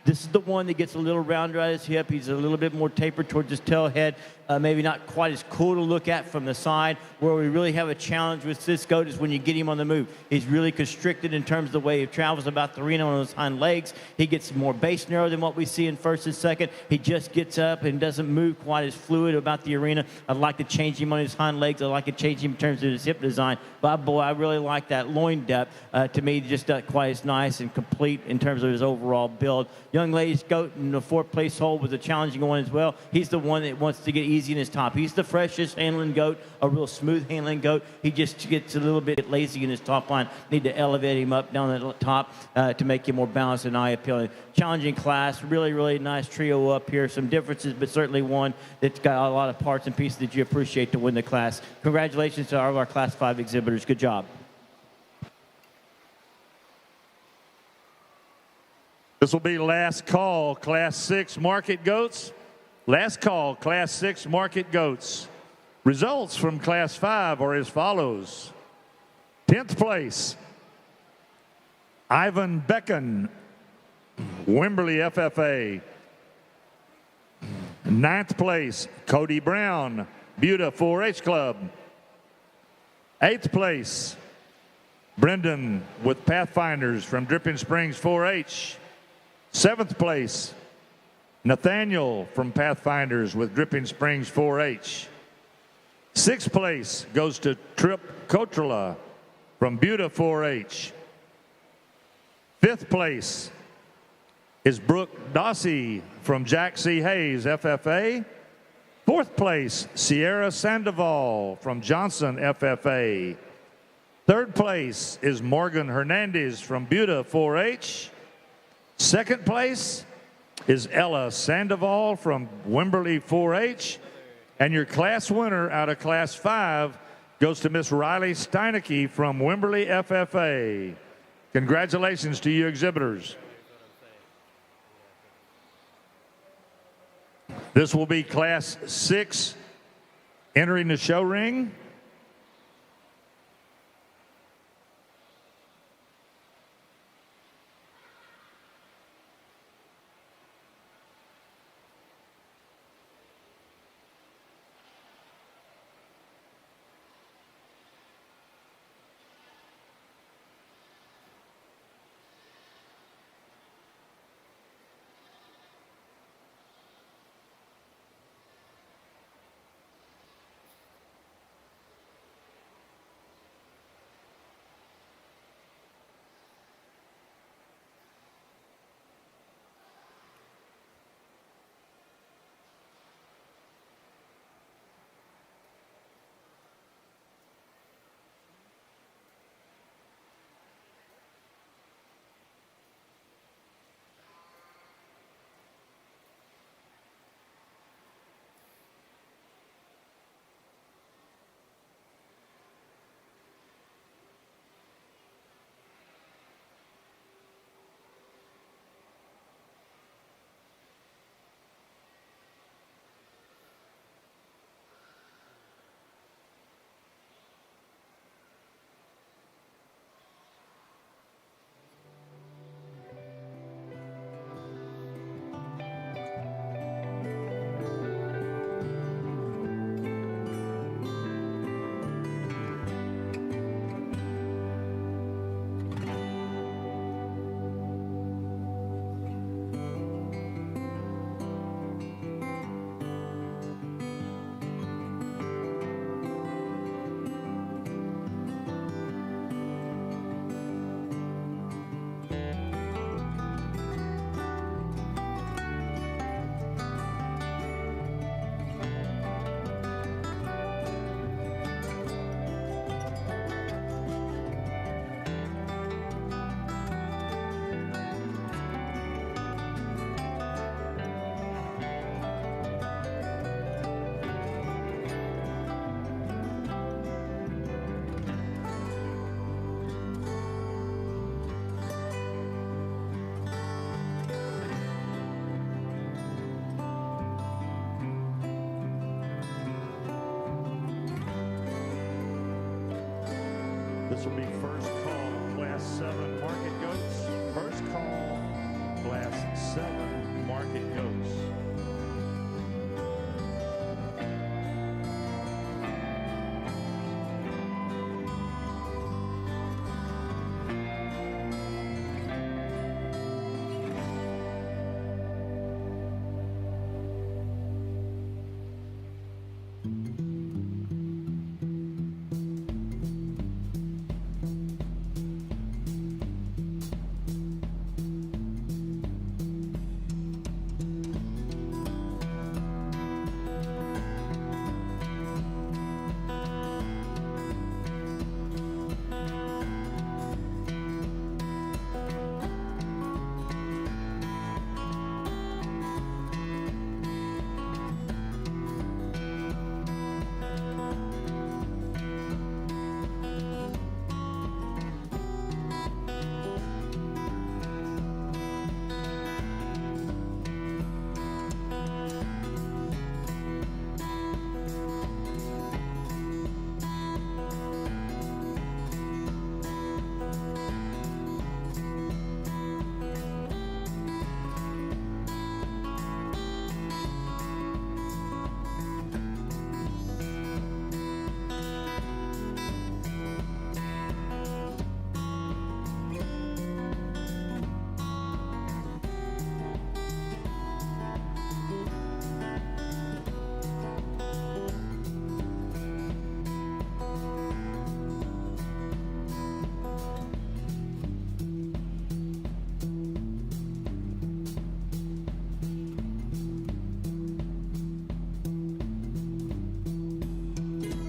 This is the one that gets a little rounder at his hip. He's a little bit more tapered towards his tail head. Maybe not quite as cool to look at from the side. Where we really have a challenge with this goat is when you get him on the move. He's really constricted in terms of the way he travels about the arena on his hind legs. He gets more base narrow than what we see in first and second. He just gets up and doesn't move quite as fluid about the arena. I'd like to change him on his hind legs. I'd like to change him in terms of his hip design. But boy, I really like that loin depth. To me, just not quite as nice and complete in terms of his overall build. Young lady's goat in the fourth place hold was a challenging one as well. He's the one that wants to get easy in his top. He's the freshest handling goat, a real smooth handling goat. He just gets a little bit lazy in his top line. Need to elevate him up down the top to make him more balanced and eye appealing. Challenging class, really, really nice trio up here. Some differences, but certainly one that's got a lot of parts and pieces that you appreciate to win the class. Congratulations to all of our Class 5 exhibitors. Good job. This will be last call, Class 6 market goats. Last call, Class 6 market goats. Results from Class 5 are as follows. 10th place, Ivan Becken, Wimberley FFA. 9th place, Cody Brown, Buda 4-H Club. 8th place, Brendan with Pathfinders from Dripping Springs 4-H. 7th place, Nathaniel from Pathfinders with Dripping Springs 4-H. 6th place goes to Trip Kotrala from Buda 4-H. 5th place is Brooke Dossie from Jack C. Hayes FFA. 4th place, Sierra Sandoval from Johnson FFA. 3rd place is Morgan Hernandez from Buda 4-H. 2nd place is Ella Sandoval from Wimberley 4-H. And your class winner out of Class 5 goes to Miss Riley Steinecke from Wimberley FFA. Congratulations to you exhibitors. This will be Class 6 entering the show ring. This will be first call, Class 7 market goats. First call, Class 7 market goats.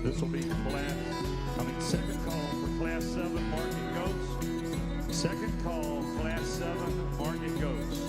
This will be second call for Class 7 market goats. Second call, Class 7 market goats.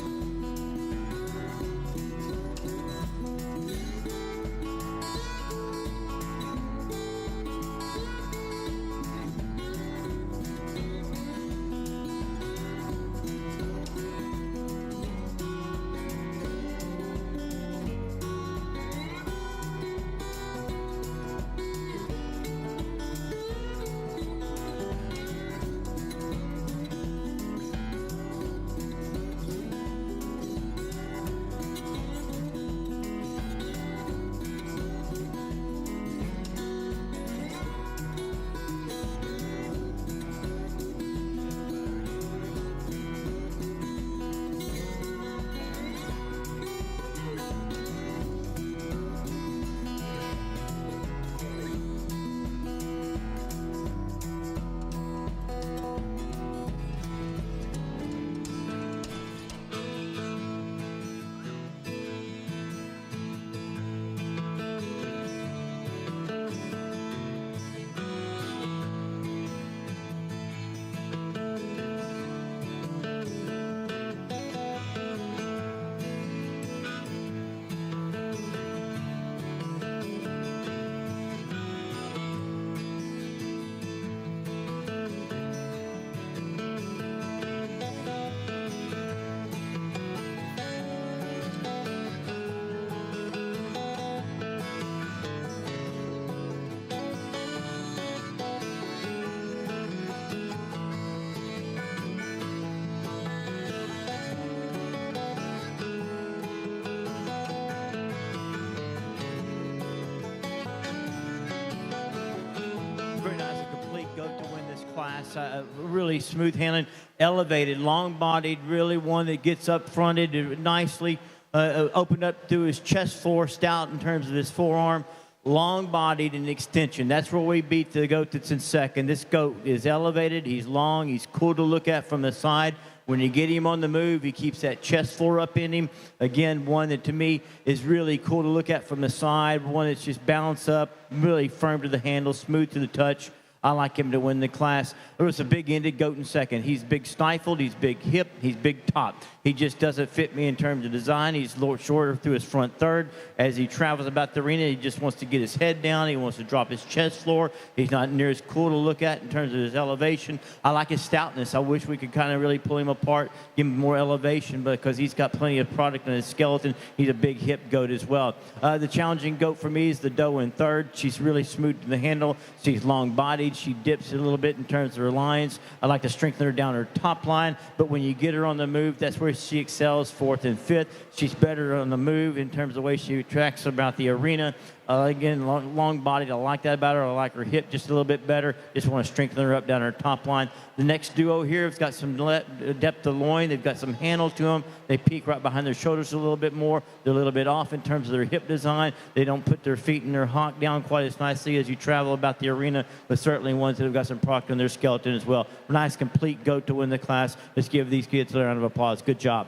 Class, really smooth handling, elevated, long-bodied, really one that gets up fronted nicely, opened up through his chest floor, stout in terms of his forearm, long-bodied and extension. That's where we beat the goat that's in second. This goat is elevated, he's long, he's cool to look at from the side. When you get him on the move, he keeps that chest floor up in him. Again, one that to me is really cool to look at from the side, one that's just balanced up, really firm to the handle, smooth to the touch. I like him to win the class. There was a big-ended goat in second. He's big stifled, he's big hip, he's big top. He just doesn't fit me in terms of design. He's a little shorter through his front third. As he travels about the arena, he just wants to get his head down. He wants to drop his chest floor. He's not near as cool to look at in terms of his elevation. I like his stoutness. I wish we could kind of really pull him apart, give him more elevation, because he's got plenty of product in his skeleton. He's a big hip goat as well. The challenging goat for me is the doe in third. She's really smooth to the handle. She's long-bodied. feet. She dips a little bit in terms of her lines. I like to strengthen her down her top line, but when you get her on the move, that's where she excels, 4th and 5th. She's better on the move in terms of the way she tracks about the arena. Again, long bodied. I like that about her. I like her hip just a little bit better. Just want to strengthen her up down her top line. The next duo here has got some depth of loin. They've got some handle to them. They peek right behind their shoulders a little bit more. They're a little bit off in terms of their hip design. They don't put their feet and their hock down quite as nicely as you travel about the arena, but certainly ones that have got some product in their skeleton as well. Nice, complete goat to win the class. Let's give these kids a round of applause. Good job.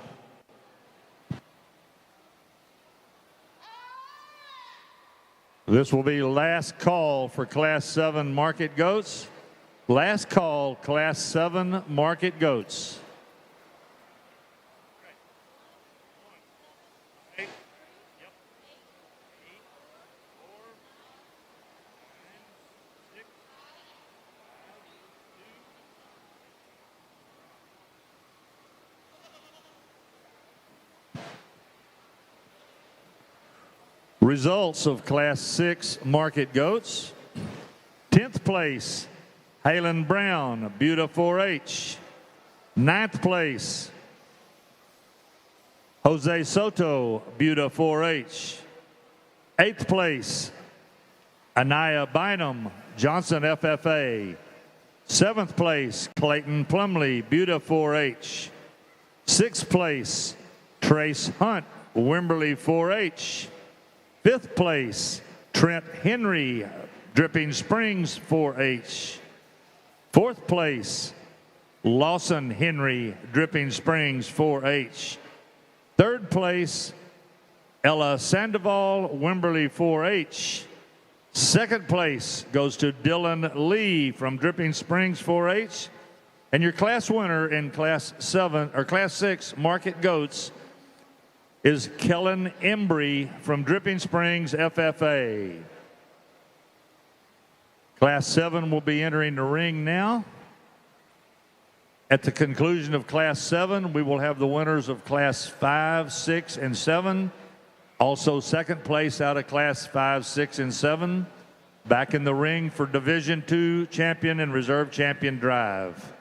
This will be last call for Class 7 market goats. Last call, Class 7 market goats. Results of Class 6 market goats. 10th place, Halen Brown, Buda 4H. 9th place, Jose Soto, Buda 4H. 8th place, Anaya Bynum, Johnson FFA. 7th place, Clayton Plumley, Buda 4H. 6th place, Trace Hunt, Wimberley 4H. 5th place, Trent Henry, Dripping Springs 4H. 4th place, Lawson Henry, Dripping Springs 4H. 3rd place, Ella Sandoval, Wimberley 4H. 2nd place goes to Dylan Lee from Dripping Springs 4H. And your class winner in Class 7 or Class 6 market goats is Kellen Embry from Dripping Springs FFA. Class 7 will be entering the ring now. At the conclusion of Class 7, we will have the winners of Class 5, 6, and 7. Also, 2nd place out of Class 5, 6, and 7. Back in the ring for Division II champion and reserve champion drive.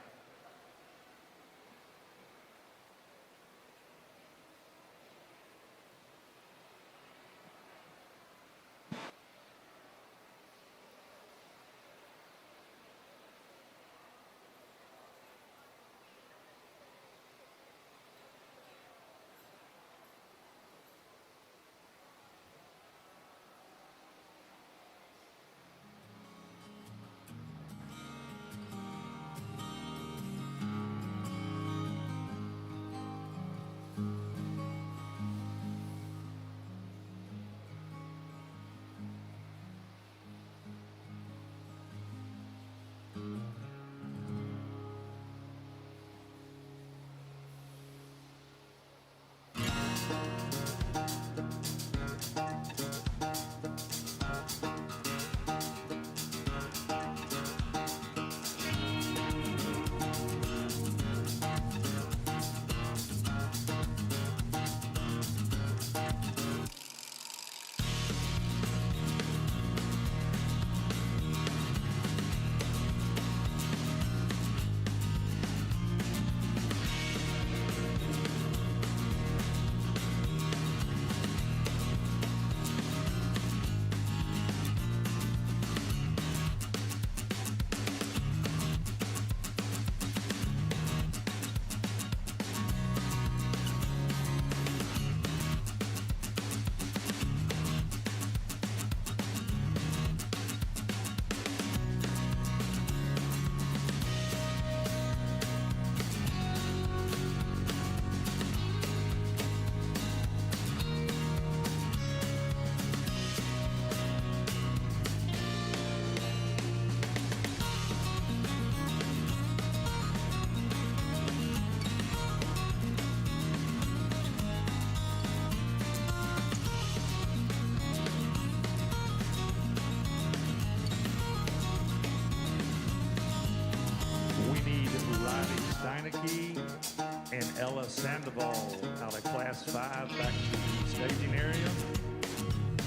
And Ella Sandoval out of Class 5 back to the staging area.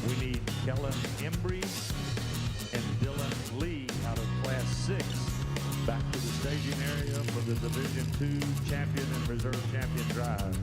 We need Kellen Embry and Dylan Lee out of Class Class 6. Back to the staging area for the Division II champion and reserve champion drive.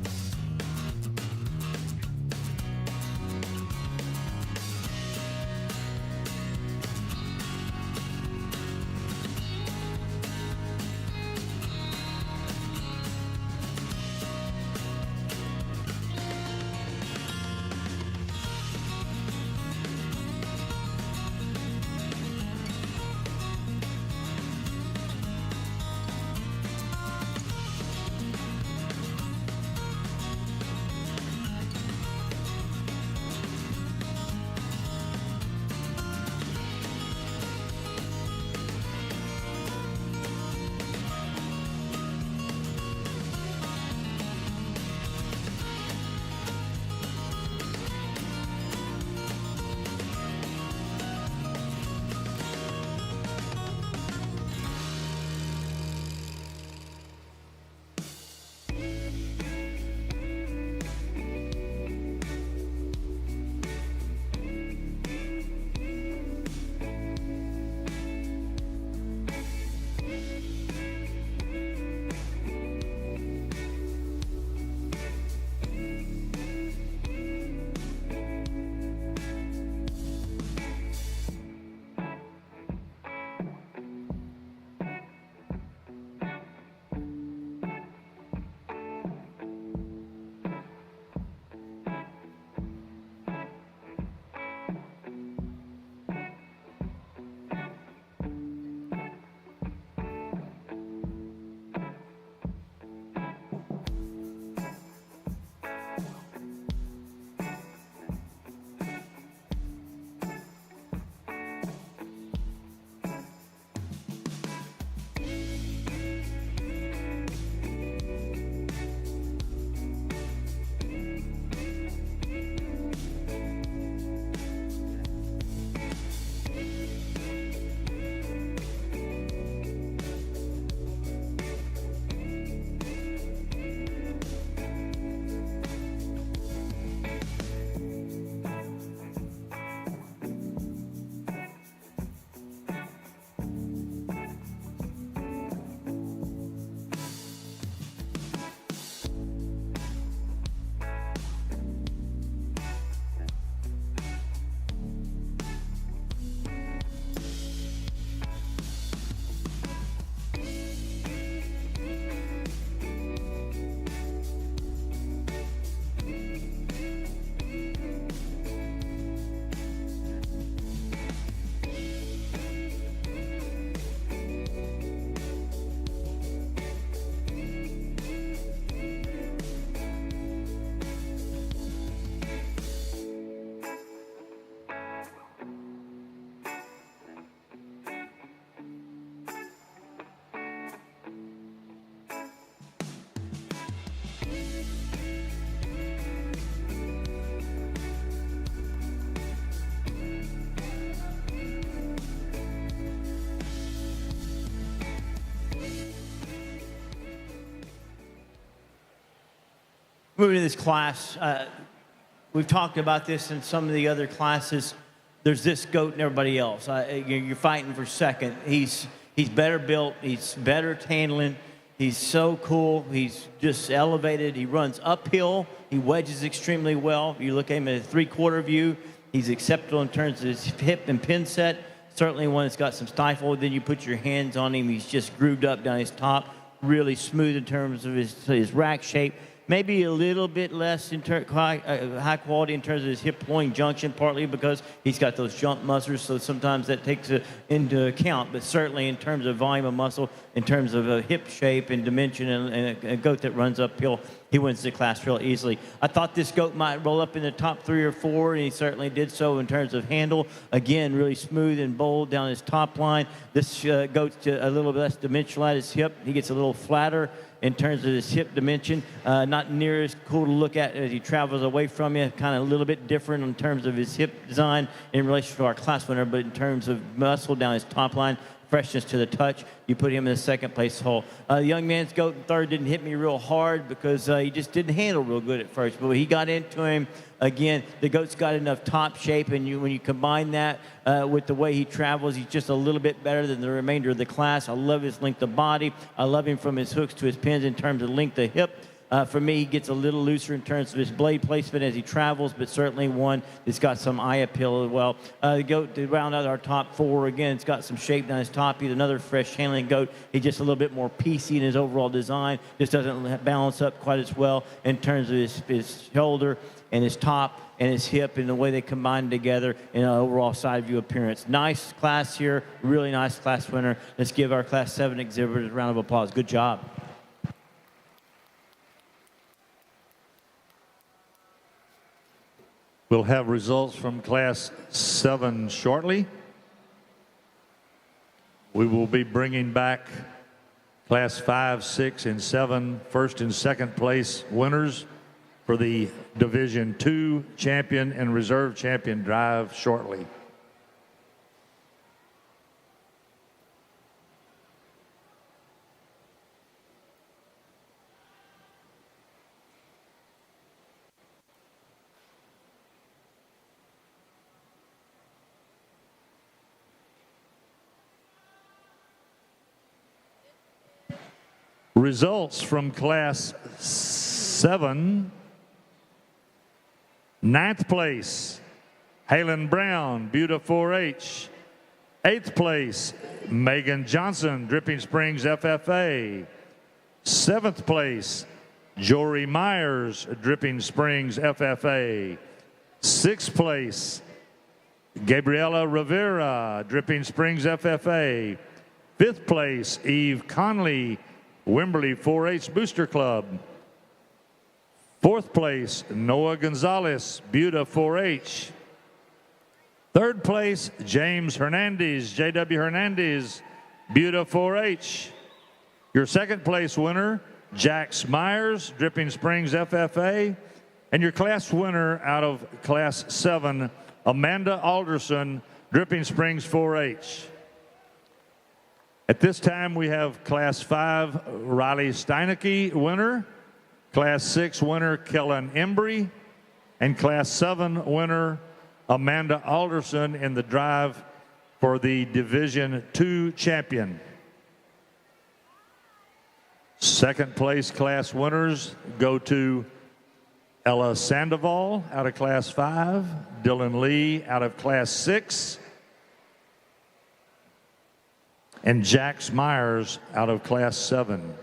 Moving to this class, we've talked about this in some of the other classes. There's this goat and everybody else. You're fighting for second. He's better built. He's better handling. He's so cool. He's just elevated. He runs uphill. He wedges extremely well. You look at him at a three-quarter view. He's acceptable in terms of his hip and pin set. Certainly one that's got some stifle. Then you put your hands on him. He's just grooved up down his top. Really smooth in terms of his rack shape. Maybe a little bit less in high quality in terms of his hip pulling junction, partly because he's got those jump muscles, so sometimes that takes it into account. But certainly in terms of volume of muscle, in terms of hip shape and dimension, and a goat that runs uphill, he wins the class real easily. I thought this goat might roll up in the top 3 or 4, and he certainly did so in terms of handle. Again, really smooth and bold down his top line. This goat's a little bit less dimensional at his hip. He gets a little flatter in terms of his hip dimension, not near as cool to look at as he travels away from you, kind of a little bit different in terms of his hip design in relation to our class winner, but in terms of muscle down his top line, freshness to the touch. You put him in the second place hole. The young man's goat in third didn't hit me real hard because he just didn't handle real good at first. But when he got into him, again, the goat's got enough top shape, and when you combine that with the way he travels, he's just a little bit better than the remainder of the class. I love his length of body. I love him from his hooks to his pins in terms of length of hip. For me, he gets a little looser in terms of his blade placement as he travels, but certainly one that's got some eye appeal as well. The goat, to round out our top four, again, it's got some shape down his top. He's another fresh handling goat. He's just a little bit more piecey in his overall design. Just doesn't balance up quite as well in terms of his shoulder and his top and his hip and the way they combine together in an overall side view appearance. Nice class here, really nice class winner. Let's give our Class 7 exhibitors a round of applause. Good job. We'll have results from Class 7 shortly. We will be bringing back Class 5, 6, and 7 first and second place winners for the Division II champion and reserve champion drive shortly. Results from Class 7. 9th place, Halen Brown, Buda 4-H. 8th place, Megan Johnson, Dripping Springs FFA. 7th place, Jory Myers, Dripping Springs FFA. 6th place, Gabriela Rivera, Dripping Springs FFA. 5th place, Eve Conley, Wimberley 4-H Booster Club. 4th place, Noah Gonzalez, Buda 4-H. 3rd place, James Hernandez, J.W. Hernandez, Buda 4-H. Your 2nd place winner, Jax Myers, Dripping Springs FFA. And your class winner out of Class 7, Amanda Alderson, Dripping Springs 4-H. At this time, we have Class 5, Riley Steinecke winner, Class 6 winner, Kellen Embry, and Class 7 winner, Amanda Alderson in the drive for the Division II champion. 2nd place class winners go to Ella Sandoval out of Class 5, Dylan Lee out of Class 6, and Jax Myers out of Class 7.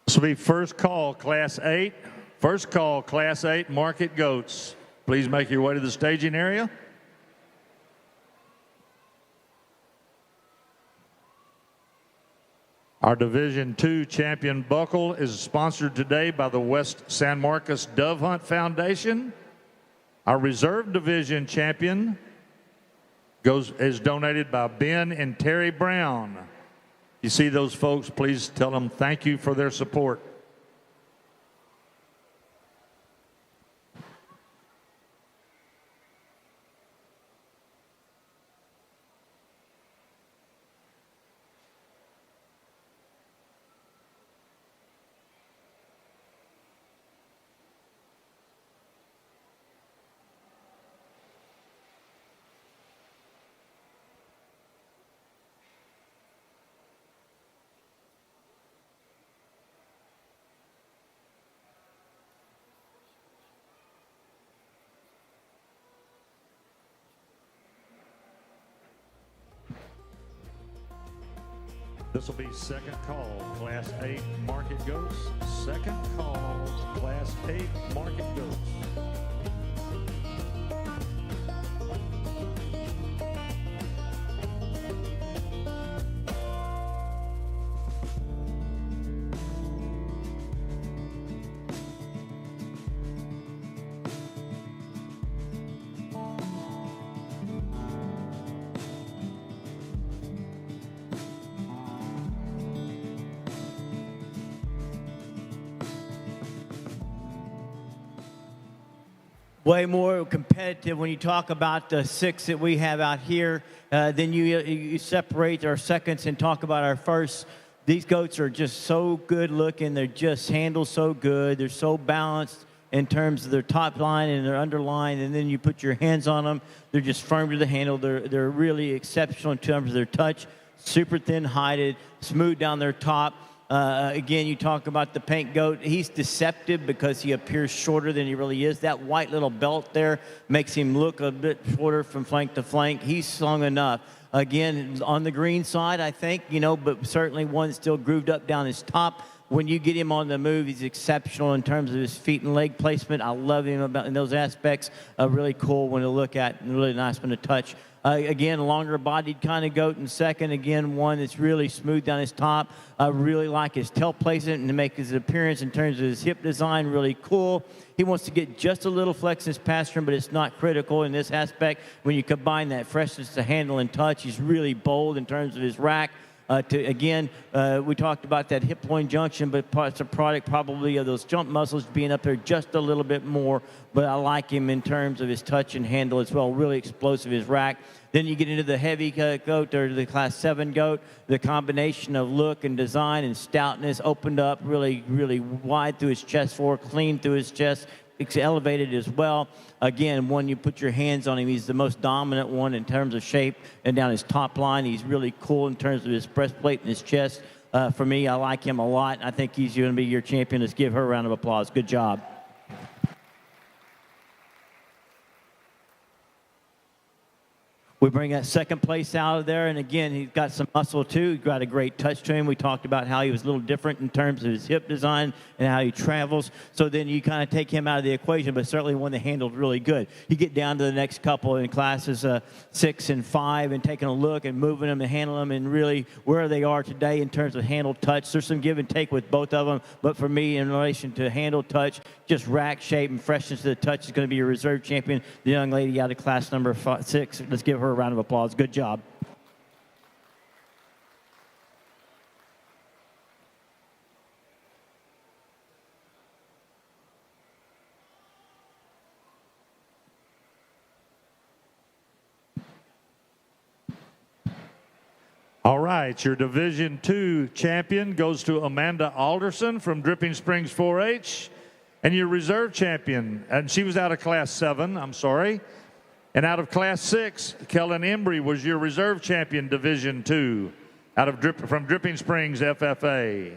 This will be first call, Class 8. First call, Class 8 market goats. Please make your way to the staging area. Our Division II champion buckle is sponsored today by the West San Marcos Dove Hunt Foundation. Our reserve division champion is donated by Ben and Terry Brown. You see those folks, please tell them thank you for their support. This will be second call, Class 8 market goats. Second call, Class 8 market goats. Way more competitive when you talk about the 6 that we have out here. Then you separate our seconds and talk about our first. These goats are just so good looking. They're just handled so good. They're so balanced in terms of their top line and their underline. And then you put your hands on them. They're just firm to the handle. They're really exceptional in terms of their touch. Super thin hided, smooth down their top. Again, you talk about the paint goat. He's deceptive because he appears shorter than he really is. That white little belt there makes him look a bit shorter from flank to flank. He's long enough. Again, on the green side, I think, but certainly one still grooved up down his top. When you get him on the move, he's exceptional in terms of his feet and leg placement. I love him in those aspects. Really cool one to look at and really nice one to touch. Again, longer bodied kind of goat in second. Again, one that's really smooth down his top. I really like his tail placement and to make his appearance in terms of his hip design really cool. He wants to get just a little flex in his pastern, but it's not critical in this aspect. When you combine that freshness to handle and touch, he's really bold in terms of his rack. We talked about that hip point junction, but it's a product probably of those jump muscles being up there just a little bit more. But I like him in terms of his touch and handle as well. Really explosive, his rack. Then you get into the heavy goat or the Class 7 goat. The combination of look and design and stoutness opened up really, really wide through his chest fork, clean through his chest. It's elevated as well. Again, when you put your hands on him, he's the most dominant one in terms of shape and down his top line. He's really cool in terms of his breastplate and his chest. For me, I like him a lot. I think he's going to be your champion. Let's give her a round of applause. Good job. We bring that second place out of there, and again, he's got some muscle too. He's got a great touch to him. We talked about how he was a little different in terms of his hip design and how he travels. So then you kind of take him out of the equation, but certainly one that handled really good. You get down to the next couple in classes 6 and 5 and taking a look and moving them and handling them and really where they are today in terms of handle touch. There's some give and take with both of them, but for me, in relation to handle touch, just rack shape and freshness to the touch is going to be your reserve champion, the young lady out of class number 6. Let's give her a round of applause. Good job. All right, your Division II champion goes to Amanda Alderson from Dripping Springs 4-H. And your reserve champion, and she was out of Class 7, I'm sorry. And out of Class 6, Kellen Embry was your reserve champion, Division II, from Dripping Springs FFA.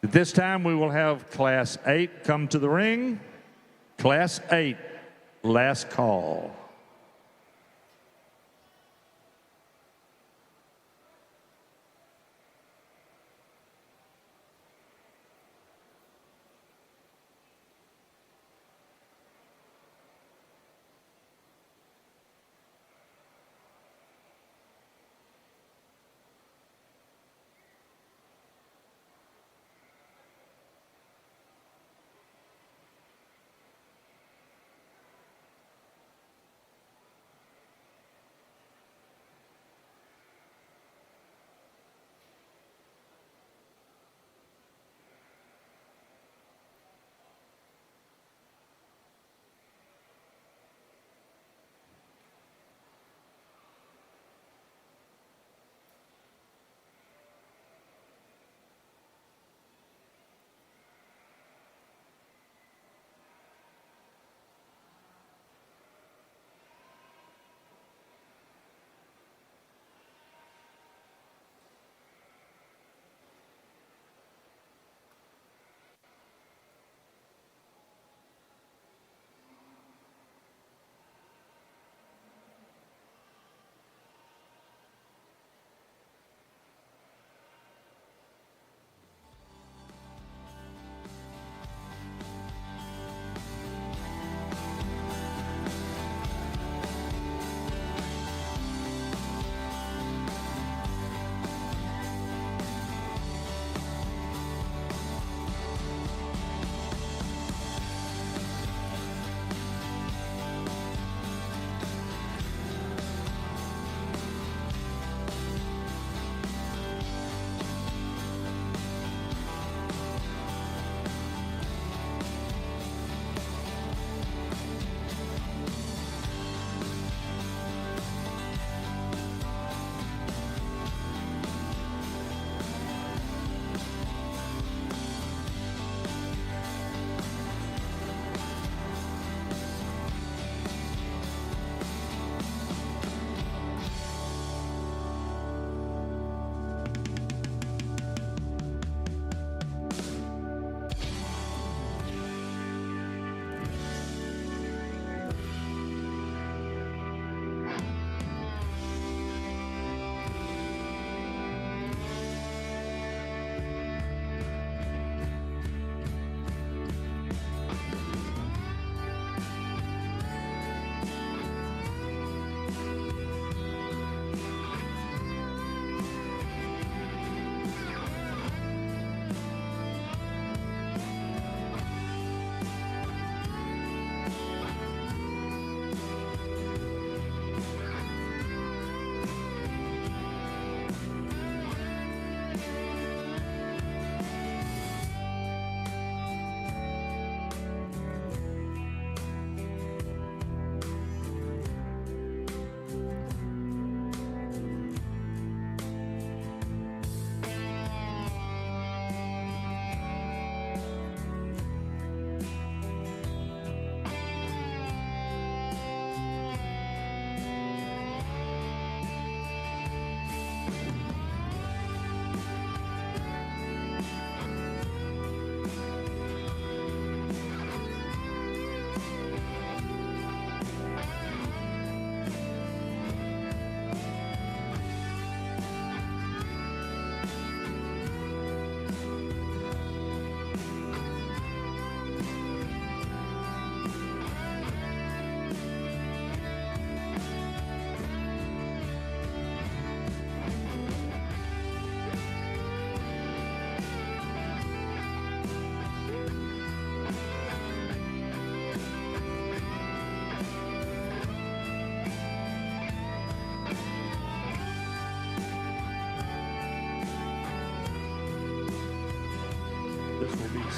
At this time, we will have Class 8 come to the ring. Class 8, last call.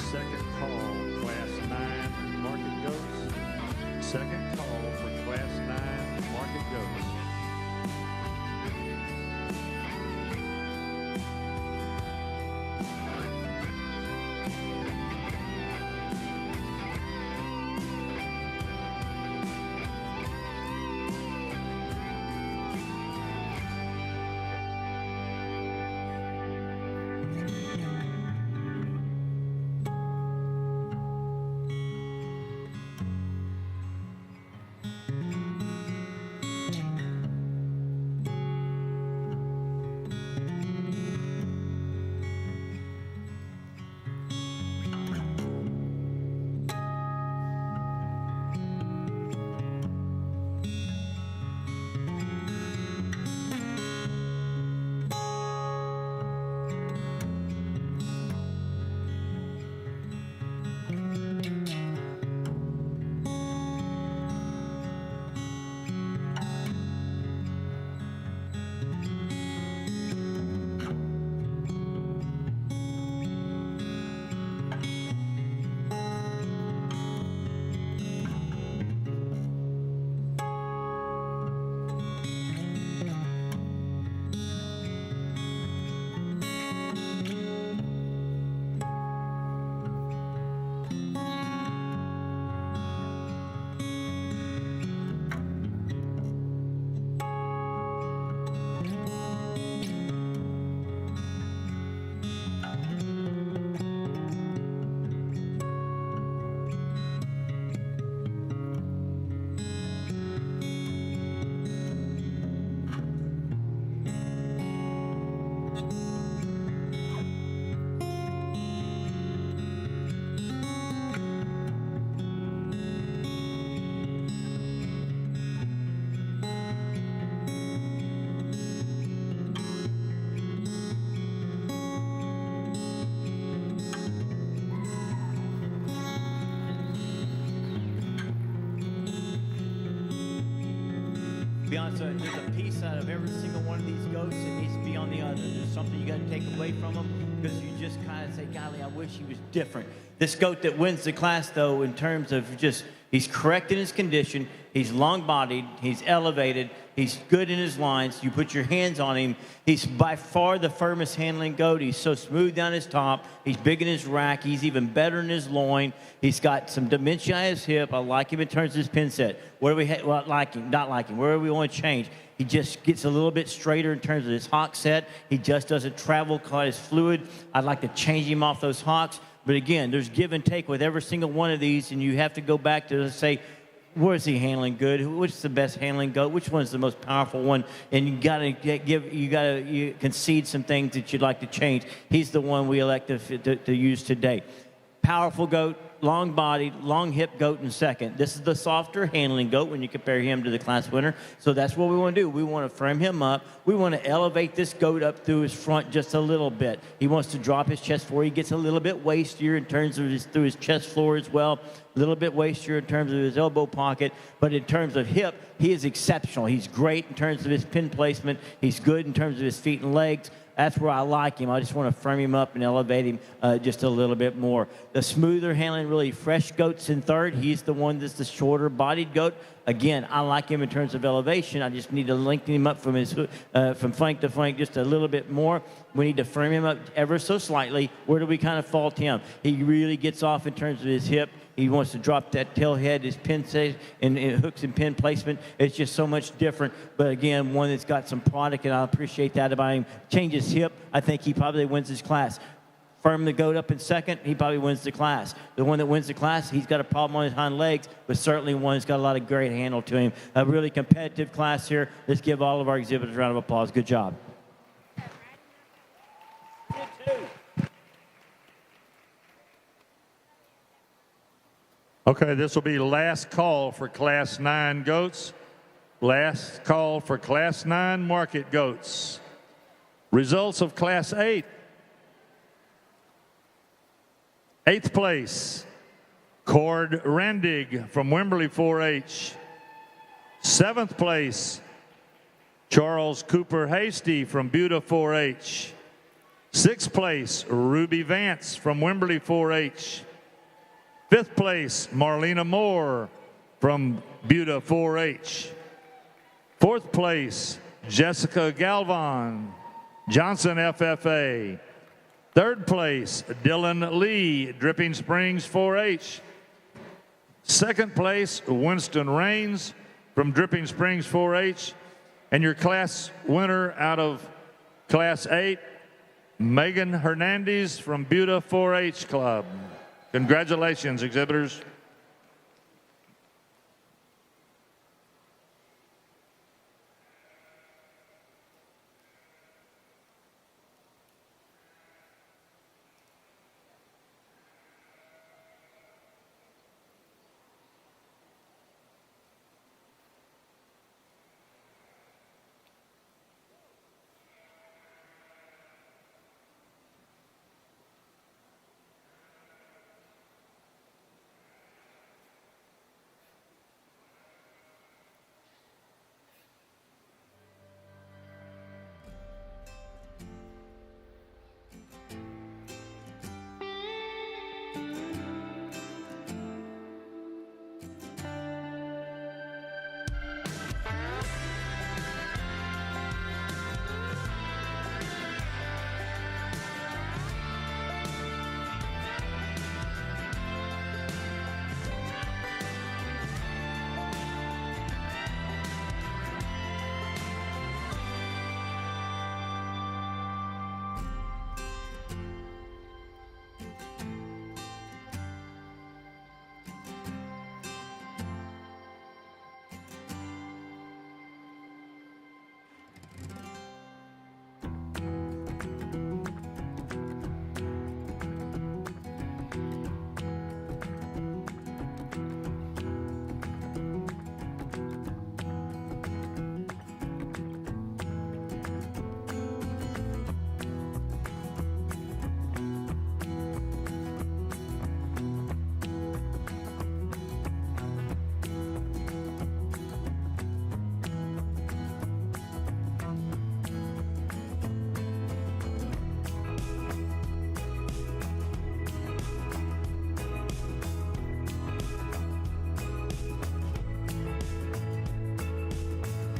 second call, Class 9 market goats. Second call for Class 9 market goats. Be honest, there's a piece out of every single one of these goats that needs to be on the other. There's something you got to take away from them because you just kind of say, golly, I wish he was different. This goat that wins the class, though, in terms of just, he's correct in his condition, he's long-bodied, he's elevated, he's good in his lines. You put your hands on him. He's by far the firmest handling goat. He's so smooth down his top. He's big in his rack. He's even better in his loin. He's got some dimension on his hip. I like him in terms of his pin set. Where do we not like him? Where do we want to change? He just gets a little bit straighter in terms of his hock set. He just doesn't travel quite as fluid. I'd like to change him off those hocks. But again, there's give and take with every single one of these, and you have to go back to say, where is he handling good? Which is the best handling goat? Which one's the most powerful one? And you gotta concede some things that you'd like to change. He's the one we elect to use today. Powerful goat, long-bodied, long-hip goat in second. This is the softer handling goat when you compare him to the class winner. So that's what we want to do. We want to frame him up. We want to elevate this goat up through his front just a little bit. He wants to drop his chest forward. He gets a little bit wastier in terms of through his chest floor as well. A little bit wastier in terms of his elbow pocket. But in terms of hip, he is exceptional. He's great in terms of his pin placement. He's good in terms of his feet and legs. That's where I like him. I just want to frame him up and elevate him just a little bit more. The smoother handling, really fresh goats in third. He's the one that's the shorter bodied goat. Again, I like him in terms of elevation. I just need to lengthen him up from his from flank to flank just a little bit more. We need to frame him up ever so slightly. Where do we kind of fault him? He really gets off in terms of his hip. He wants to drop that tail head, his pin set, and hooks and pin placement. It's just so much different. But again, one that's got some product, and I appreciate that about him. Change his hip. I think he probably wins his class. Firm the goat up in second, he probably wins the class. The one that wins the class, he's got a problem on his hind legs, but certainly one that's got a lot of great handle to him. A really competitive class here. Let's give all of our exhibitors a round of applause. Good job. Okay, this will be last call for Class 9 goats. Last call for Class 9 market goats. Results of Class 8. 8th place, Cord Randig from Wimberley 4-H. 7th place, Charles Cooper Hasty from Buda 4-H. Sixth place, Ruby Vance from Wimberley 4-H. Fifth place, Marlena Moore from Buda 4-H. Fourth place, Jessica Galvan, Johnson FFA. Third place, Dylan Lee, Dripping Springs 4-H. Second place, Winston Rains from Dripping Springs 4-H. And your class winner out of Class 8, Megan Hernandez from Buda 4-H Club. Congratulations, exhibitors.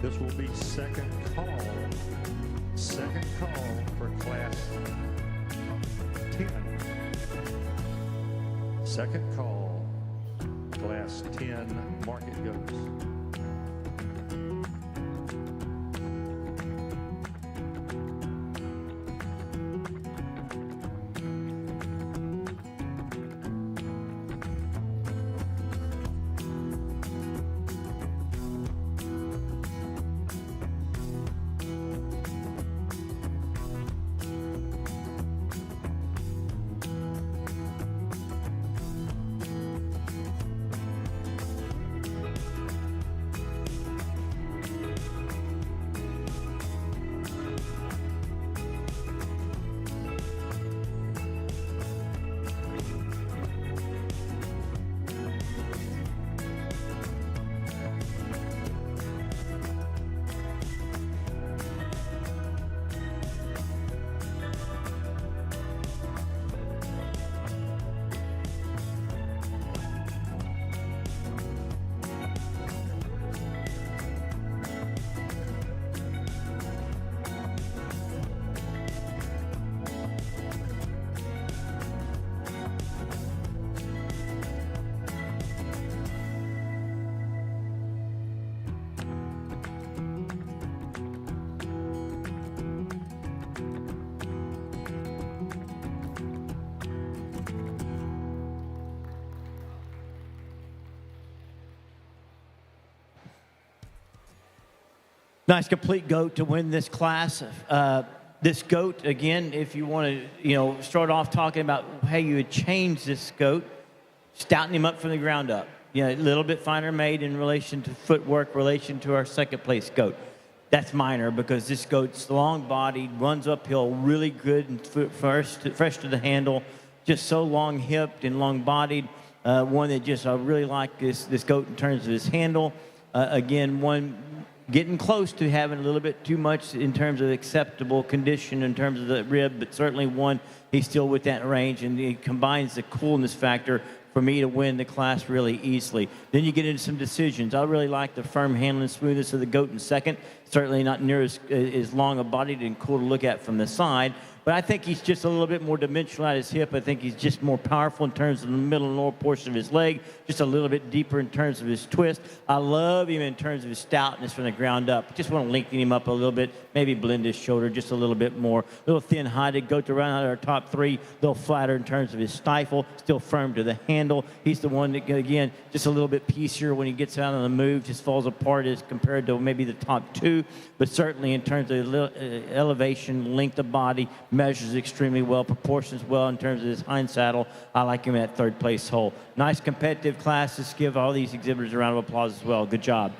This will be second call for Class 10. Second call, Class 10 market goats. Nice complete goat to win this class. This goat, again, if you want to, start off talking about how you would change this goat, stouten him up from the ground up. A little bit finer made in relation to footwork, relation to our second place goat. That's minor because this goat's long-bodied, runs uphill, really good and fresh to the handle, just so long-hipped and long-bodied. One that just I really like this goat in terms of his handle. Again, one getting close to having a little bit too much in terms of acceptable condition in terms of the rib, but certainly one, he's still with that range, and he combines the coolness factor for me to win the class really easily. Then you get into some decisions. I really like the firm handling smoothness of the goat in second. Certainly not near as long a bodied and cool to look at from the side. But I think he's just a little bit more dimensional at his hip. I think he's just more powerful in terms of the middle and lower portion of his leg, just a little bit deeper in terms of his twist. I love him in terms of his stoutness from the ground up. Just want to lengthen him up a little bit, maybe blend his shoulder just a little bit more. A little thin-hided, go to round out our top three, a little flatter in terms of his stifle, still firm to the handle. He's the one that, again, just a little bit piecier when he gets out on the move, just falls apart as compared to maybe the top two. But certainly in terms of elevation, length of body, measures extremely well, proportions well in terms of his hind saddle. I like him at third place hole. Nice competitive class. Let's give all these exhibitors a round of applause as well. Good job.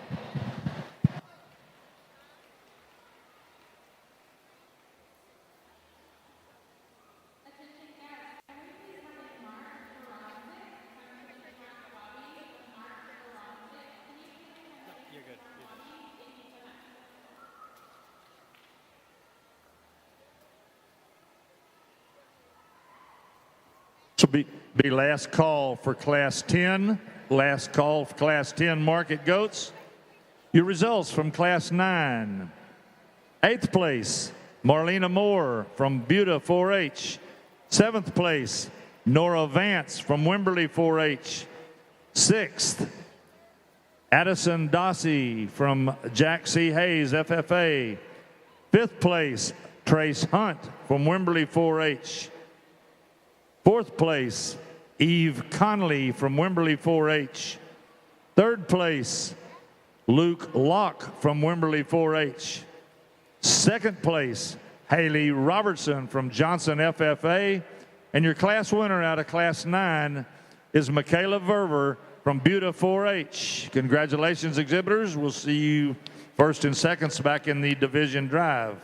This will be last call for Class 10. Last call for Class 10 market goats. Your results from Class 9. 8th place, Marlena Moore from Buda 4-H. 7th place, Nora Vance from Wimberley 4-H. 6th, Addison Dossie from Jack C. Hayes FFA. 5th place, Trace Hunt from Wimberley 4-H. 4th place, Eve Connolly from Wimberley 4-H. 3rd place, Luke Locke from Wimberley 4-H. 2nd place, Haley Robertson from Johnson FFA. And your class winner out of Class 9 is Michaela Verver from Buda 4-H. Congratulations, exhibitors. We'll see you first and seconds back in the division drive.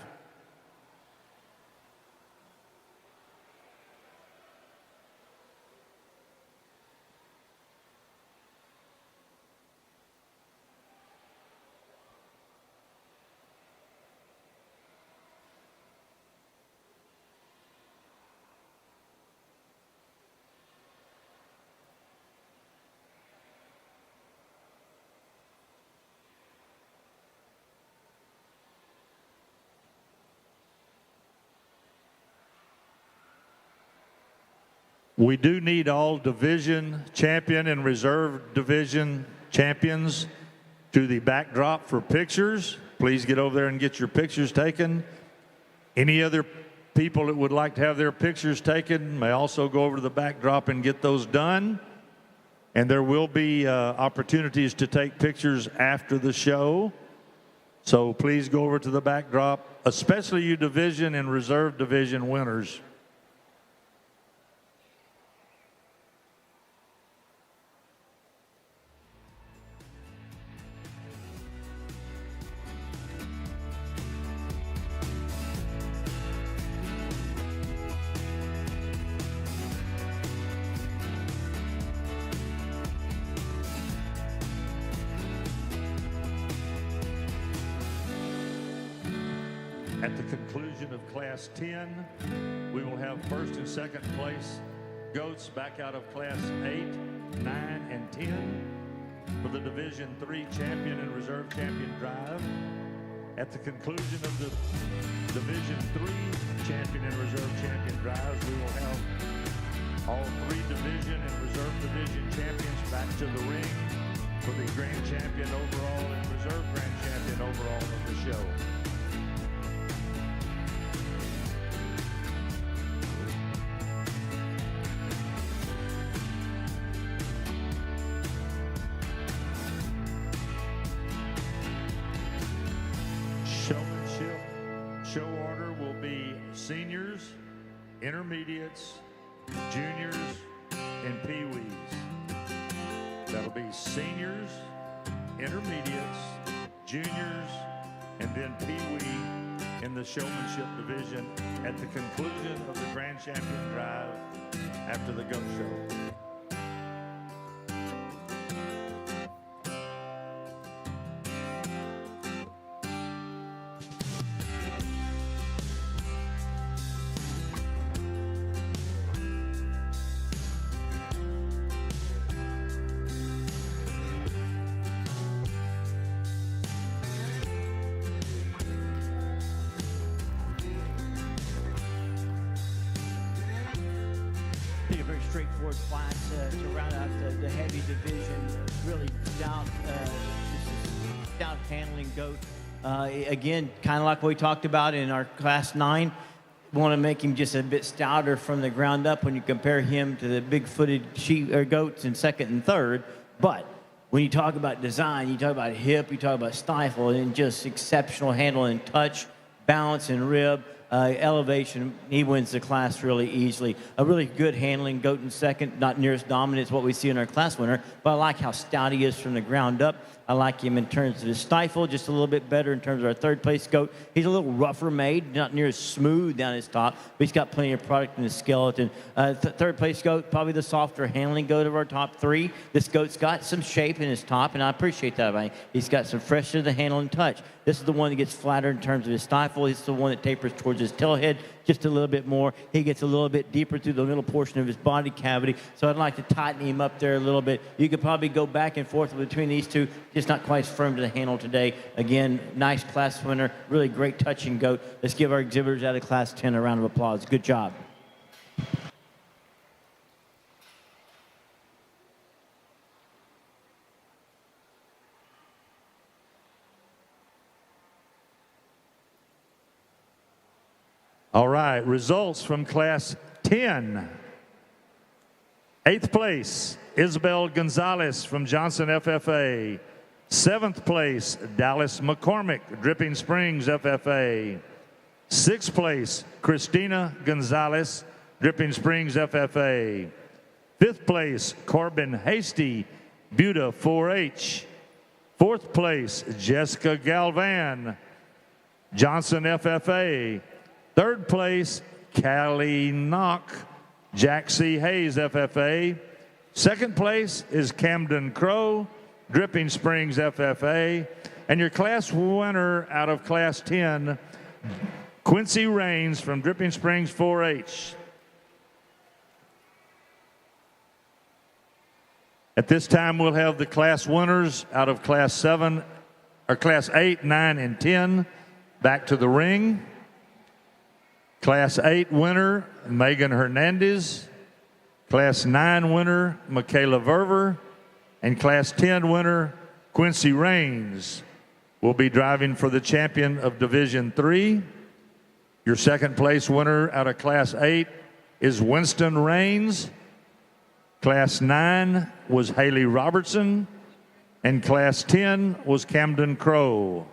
We do need all division champion and reserve division champions to the backdrop for pictures. Please get over there and get your pictures taken. Any other people that would like to have their pictures taken may also go over to the backdrop and get those done. And there will be opportunities to take pictures after the show. So please go over to the backdrop, especially you division and reserve division winners. At the conclusion of Class 10, we will have first and second place goats back out of Class 8, 9, and 10 for the Division 3 champion and reserve champion drive. At the conclusion of the Division 3 champion and reserve champion drives, we will have all three division and reserve division champions back to the ring for the grand champion overall and reserve grand champion overall of the show. Showmanship show order will be seniors, intermediates, juniors, and peewees. That'll be seniors, intermediates, juniors, and then peewee in the showmanship division at the conclusion of the grand champion drive after the goat show. Ford class to round out the heavy division. Really stout, stout handling goat. Again, kind of like what we talked about in our Class 9. Want to make him just a bit stouter from the ground up when you compare him to the big-footed sheep or goats in second and third. But when you talk about design, you talk about hip, you talk about stifle, and just exceptional handle and touch, balance and rib, elevation. He wins the class really easily. A really good handling goat in second, not near as dominant as what we see in our class winner, but I like how stout he is from the ground up. I like him in terms of his stifle, just a little bit better in terms of our third place goat. He's a little rougher made, not near as smooth down his top, but he's got plenty of product in his skeleton. Third place goat, probably the softer handling goat of our top three. This goat's got some shape in his top, and I appreciate that. He's got some freshness to the handle and touch. This is the one that gets flatter in terms of his stifle. He's the one that tapers towards his tail head just a little bit more. He gets a little bit deeper through the middle portion of his body cavity, so I'd like to tighten him up there a little bit. You could probably go back and forth between these two, just not quite as firm to the handle today. Again, nice class winner, really great touching goat. Let's give our exhibitors out of Class 10 a round of applause. Good job. All right, results from Class 10. 8th place, Isabel Gonzalez from Johnson FFA. 7th place, Dallas McCormick, Dripping Springs FFA. 6th place, Christina Gonzalez, Dripping Springs FFA. 5th place, Corbin Hasty, Buda 4H. 4th place, Jessica Galvan, Johnson FFA. 3rd place, Callie Knock, Jack C. Hayes FFA. 2nd place is Camden Crow, Dripping Springs FFA. And your class winner out of Class 10, Quincy Raines from Dripping Springs 4H. At this time, we'll have the class winners out of Class 7, or Class 8, 9, and 10 back to the ring. Class 8 winner, Megan Hernandez. Class 9 winner, Michaela Verver. And Class 10 winner, Quincy Raines, will be driving for the champion of Division 3. Your 2nd place winner out of Class 8 is Winston Raines. Class 9 was Haley Robertson. And Class 10 was Camden Crow.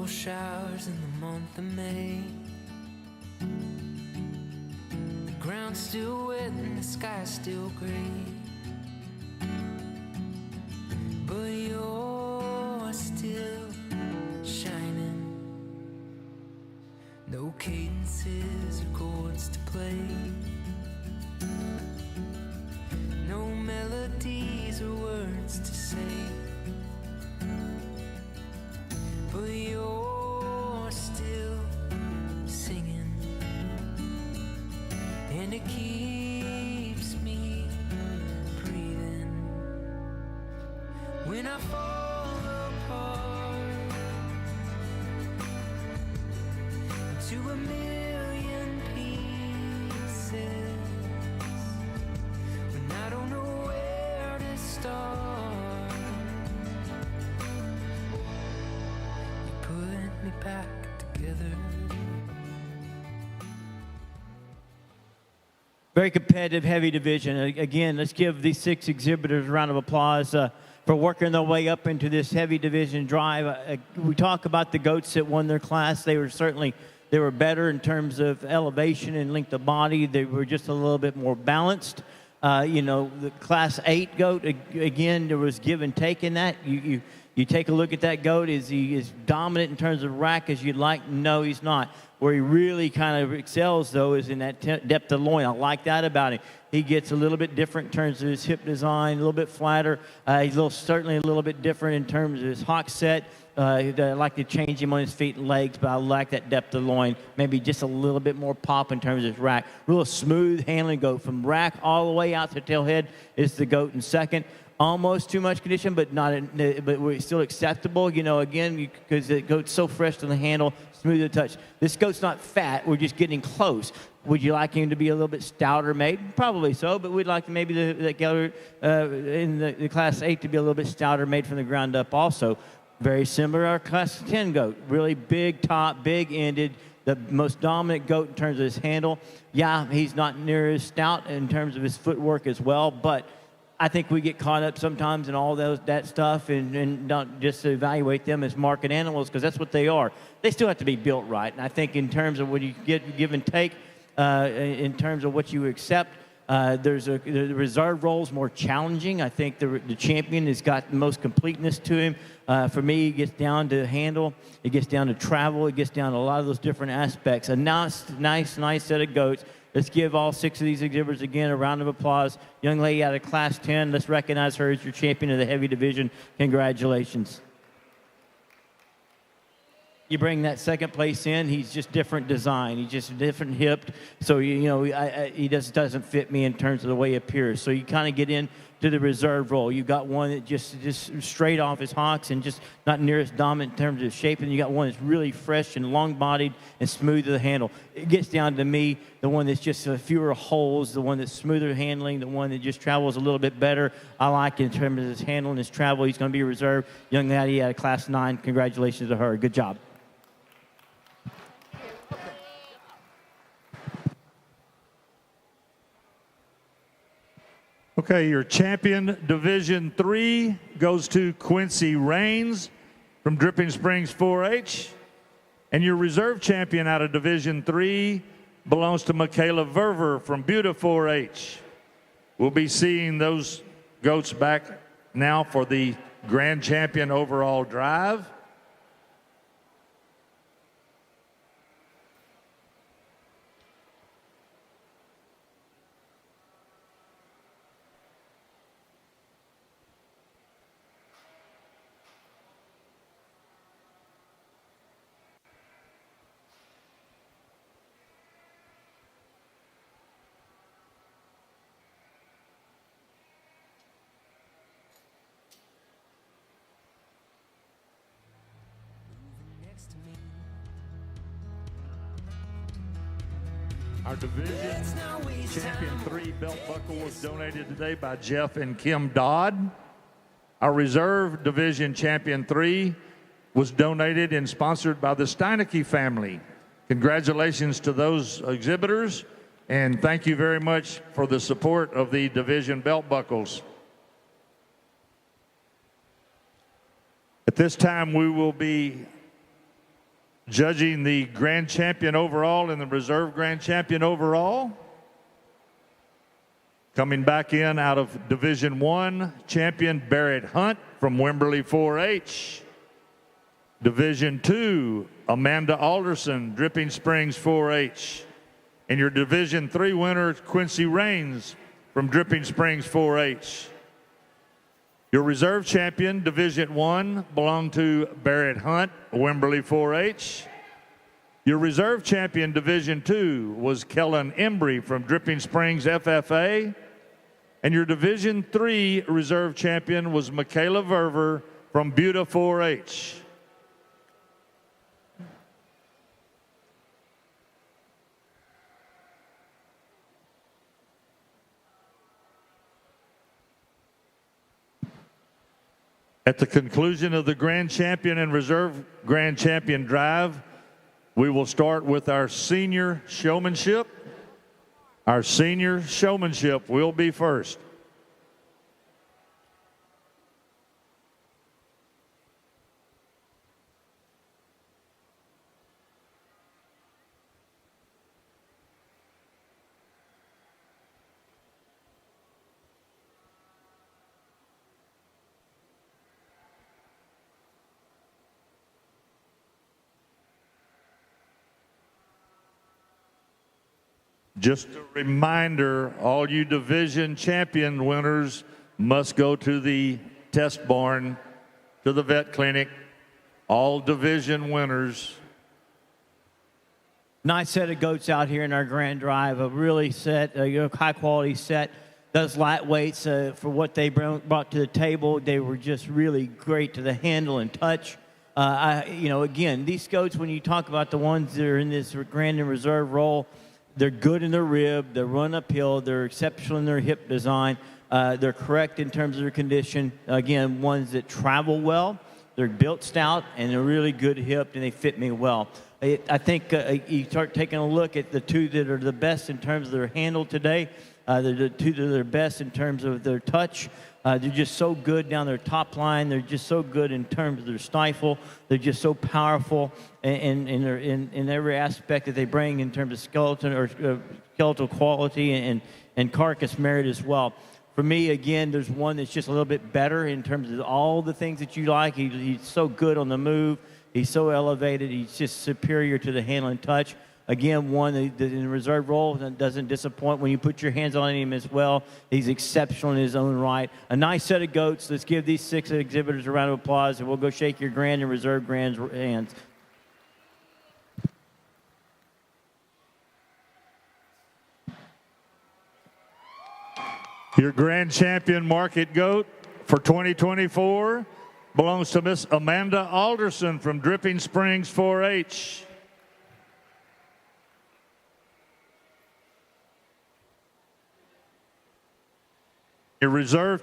Showers in the month of May. The ground's still wet and the sky's still gray, but you're still shining. No cadences or chords to play, no melodies or words to say, but you're still singing, and it keeps me breathing. When I fall apart to a million pieces, Very competitive, heavy division. Again, let's give these 6 exhibitors a round of applause for working their way up into this heavy division drive. We talk about the goats that won their class. They were better in terms of elevation and length of body. They were just a little bit more balanced. The Class 8 goat, again, there was give and take in that. You take a look at that goat. Is he as dominant in terms of rack as you'd like? No, he's not. Where he really kind of excels, though, is in that depth of loin. I like that about him. He gets a little bit different in terms of his hip design, a little bit flatter. He's certainly a little bit different in terms of his hock set. I like to change him on his feet and legs, but I like that depth of loin. Maybe just a little bit more pop in terms of his rack. Real smooth handling goat from rack all the way out to tailhead is the goat in second. Almost too much condition, but we're still acceptable. Again, because the goat's so fresh to the handle, smooth to touch. This goat's not fat. We're just getting close. Would you like him to be a little bit stouter made? Probably so, but we'd like maybe the goat in the Class 8 to be a little bit stouter made from the ground up also. Very similar to our Class 10 goat. Really big top, big ended, the most dominant goat in terms of his handle. Yeah, he's not near as stout in terms of his footwork as well, but I think we get caught up sometimes in all that stuff and don't just evaluate them as market animals, because that's what they are. They still have to be built right. And I think in terms of when you get give and take, in terms of what you accept, the reserve role is more challenging. I think the champion has got the most completeness to him. For me, it gets down to handle, it gets down to travel, it gets down to a lot of those different aspects. A nice set of goats. Let's give all 6 of these exhibitors again a round of applause. Young lady out of Class 10, let's recognize her as your champion of the heavy division. Congratulations. You bring that second place in, he's just different design. He's just different hipped. So, he just doesn't fit me in terms of the way he appears. So you kind of get into the reserve role. You got one that just straight off his hocks and just not near as dominant in terms of shape. And you got one that's really fresh and long-bodied and smooth to the handle. It gets down to me, the one that's just fewer holes, the one that's smoother handling, the one that just travels a little bit better. I like in terms of his handle and his travel. He's going to be reserved. Young lady out of Class 9, congratulations to her. Good job. Okay, your champion Division 3 goes to Quincy Raines from Dripping Springs 4-H. And your reserve champion out of Division 3 belongs to Michaela Verver from Buda 4-H. We'll be seeing those goats back now for the grand champion overall drive. Our division champion 3 belt buckle was donated today by Jeff and Kim Dodd. Our reserve division champion 3 was donated and sponsored by the Steinecke family. Congratulations to those exhibitors, and thank you very much for the support of the division belt buckles. At this time, we will be judging the grand champion overall and the reserve grand champion overall. Coming back in out of Division 1, champion Barrett Hunt from Wimberley 4-H. Division 2, Amanda Alderson, Dripping Springs 4-H. And your Division 3 winner, Quincy Raines from Dripping Springs 4-H. Your reserve champion, Division 1, belonged to Barrett Hunt, Wimberley 4-H. Your reserve champion, Division 2, was Kellen Embry from Dripping Springs FFA. And your Division 3 reserve champion was Michaela Verver from Buda 4-H. At the conclusion of the Grand Champion and Reserve Grand Champion drive, we will start with our senior showmanship. Our senior showmanship will be first. Just a reminder, all you division champion winners must go to the test barn, to the vet clinic. All division winners. Nice set of goats out here in our grand drive. A really high quality set. Those lightweights, for what they brought to the table, they were just really great to the handle and touch. Again, these goats, when you talk about the ones that are in this grand and reserve role, they're good in their rib, they run uphill, they're exceptional in their hip design, they're correct in terms of their condition. Again, ones that travel well, they're built stout, and they're really good hipped, and they fit me well. I think you start taking a look at the two that are the best in terms of their handle today. They're the two that are best in terms of their touch. They're just so good down their top line. They're just so good in terms of their stifle. They're just so powerful in every aspect that they bring in terms of skeletal quality and carcass merit as well. For me, again, there's one that's just a little bit better in terms of all the things that you like. He's so good on the move. He's so elevated. He's just superior to the handle and touch. Again, one that in the reserve role doesn't disappoint when you put your hands on him as well. He's exceptional in his own right. A nice set of goats. Let's give these 6 exhibitors a round of applause, and we'll go shake your grand and reserve grand's hands. Your grand champion market goat for 2024 belongs to Miss Amanda Alderson from Dripping Springs 4-H. Your reserve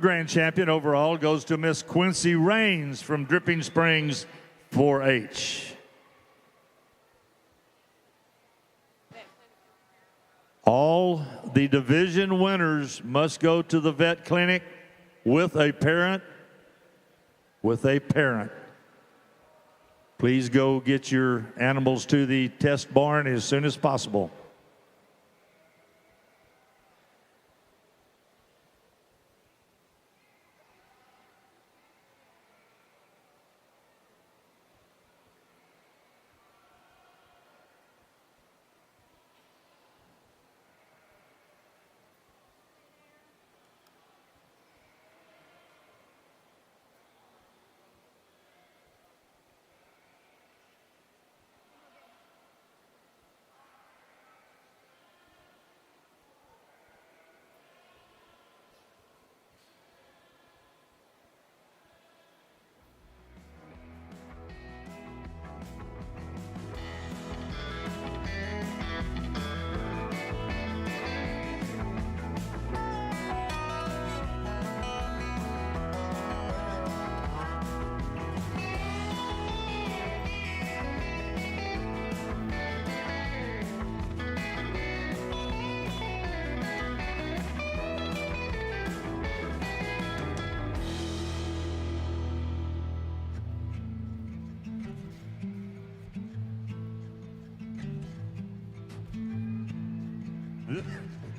grand champion overall goes to Miss Quincy Rains from Dripping Springs 4-H. All the division winners must go to the vet clinic with a parent. Please go get your animals to the test barn as soon as possible.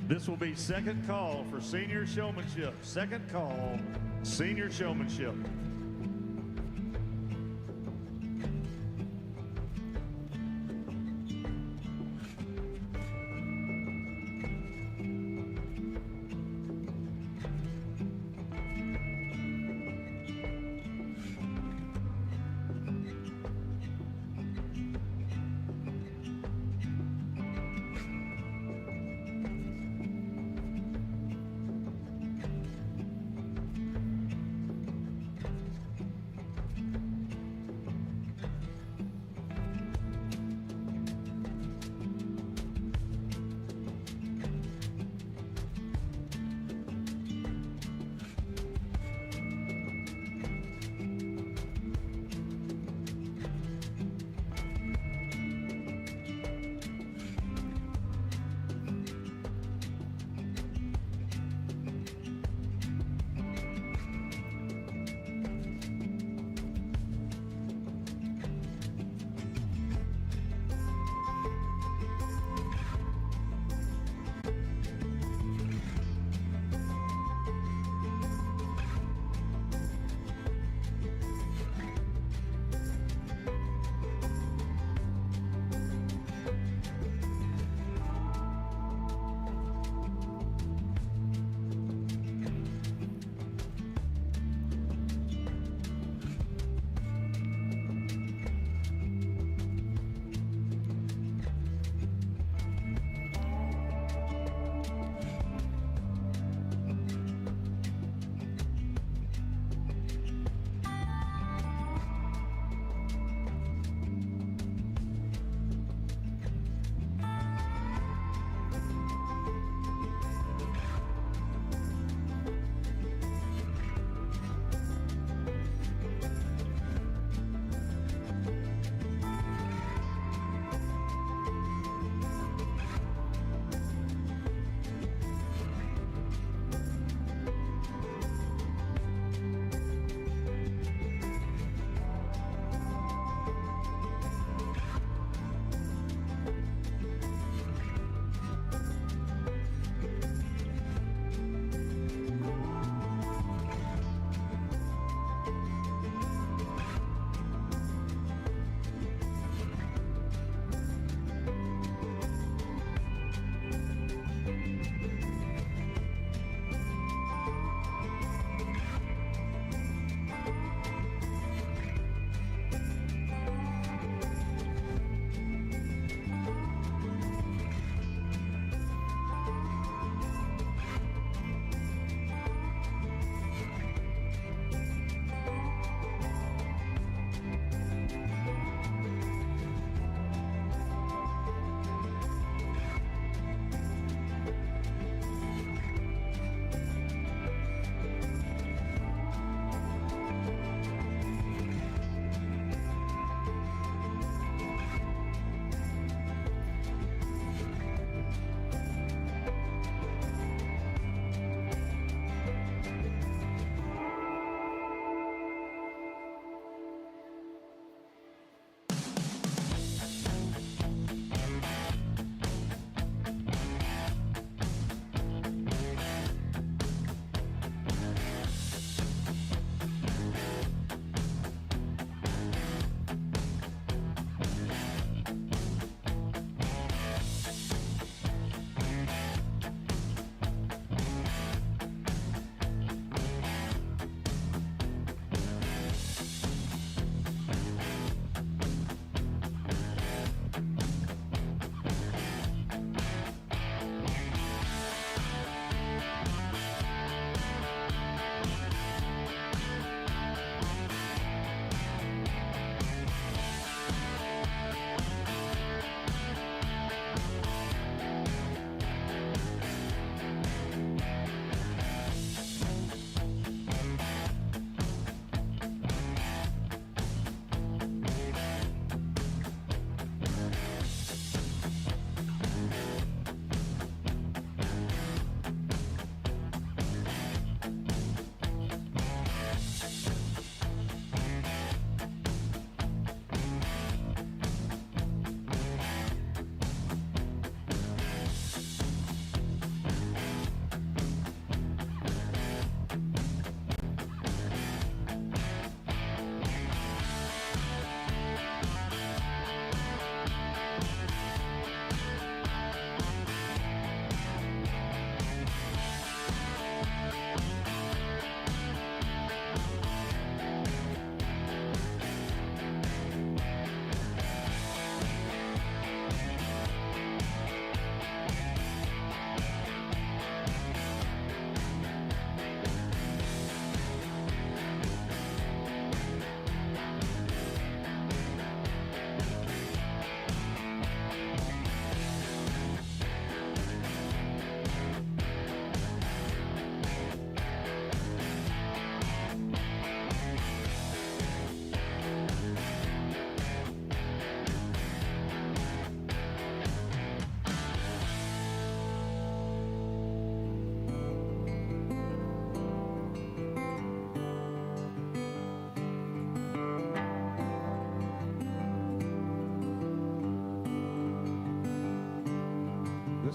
This will be second call for senior showmanship. Second call, senior showmanship.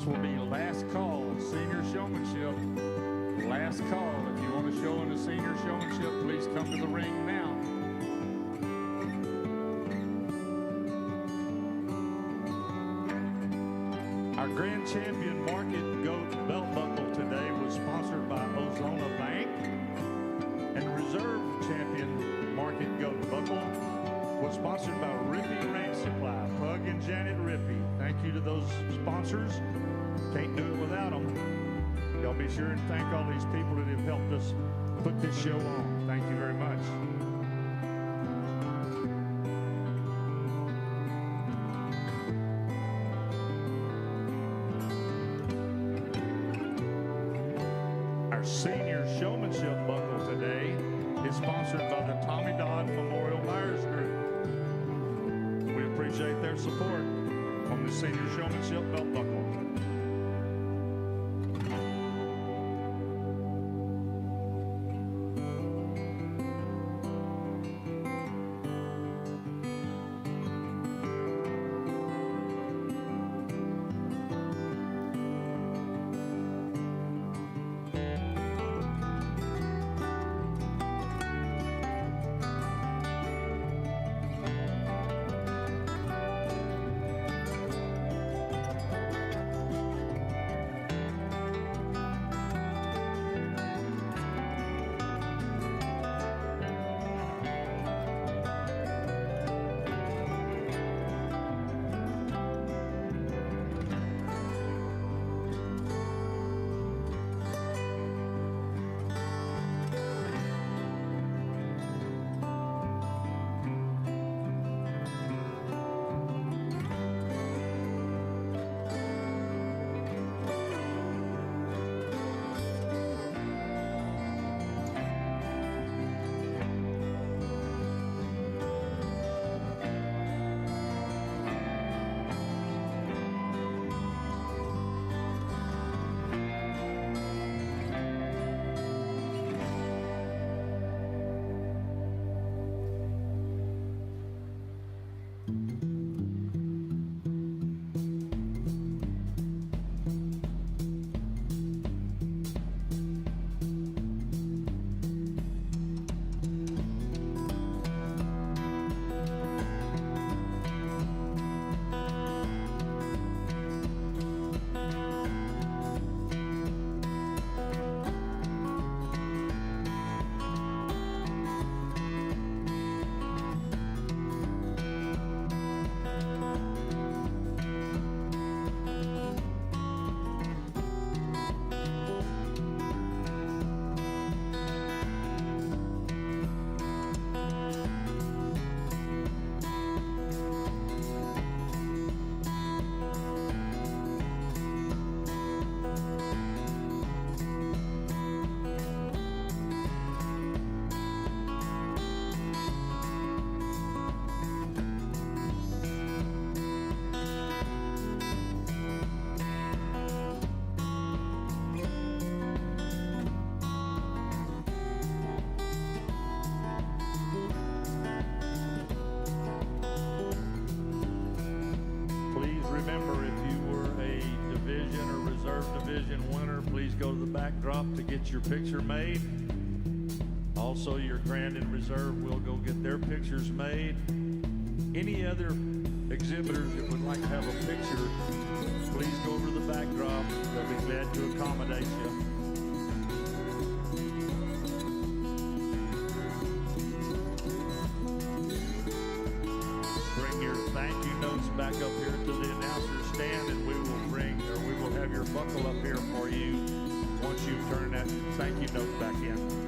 will be last call, senior showmanship. Last call. If you want to show in the senior showmanship, please come to the ring now. Our grand champion market goat belt buckle today was sponsored by Ozona Bank, and reserve champion market goat buckle was sponsored by Rippy Ranch Supply, Pug and Janet Rippy. Thank you to those sponsors. Can't do it without them. Y'all be sure and thank all these people that have helped us put this show on. Thank you very much. Our senior showmanship buckle today is sponsored by the Tommy Dodd Memorial Buyers Group. We appreciate their support on the senior showmanship belt buckle. Remember, if you were a division or reserve division winner, please go to the backdrop to get your picture made. Also, your grand and reserve will go get their pictures made. Any other exhibitors that would like to have a picture, please go over to the backdrop. They'll be glad to accommodate you. Bring your thank you notes back up here to the announcer stand, and we will have your buckle up here for you once you turn that thank you note back in.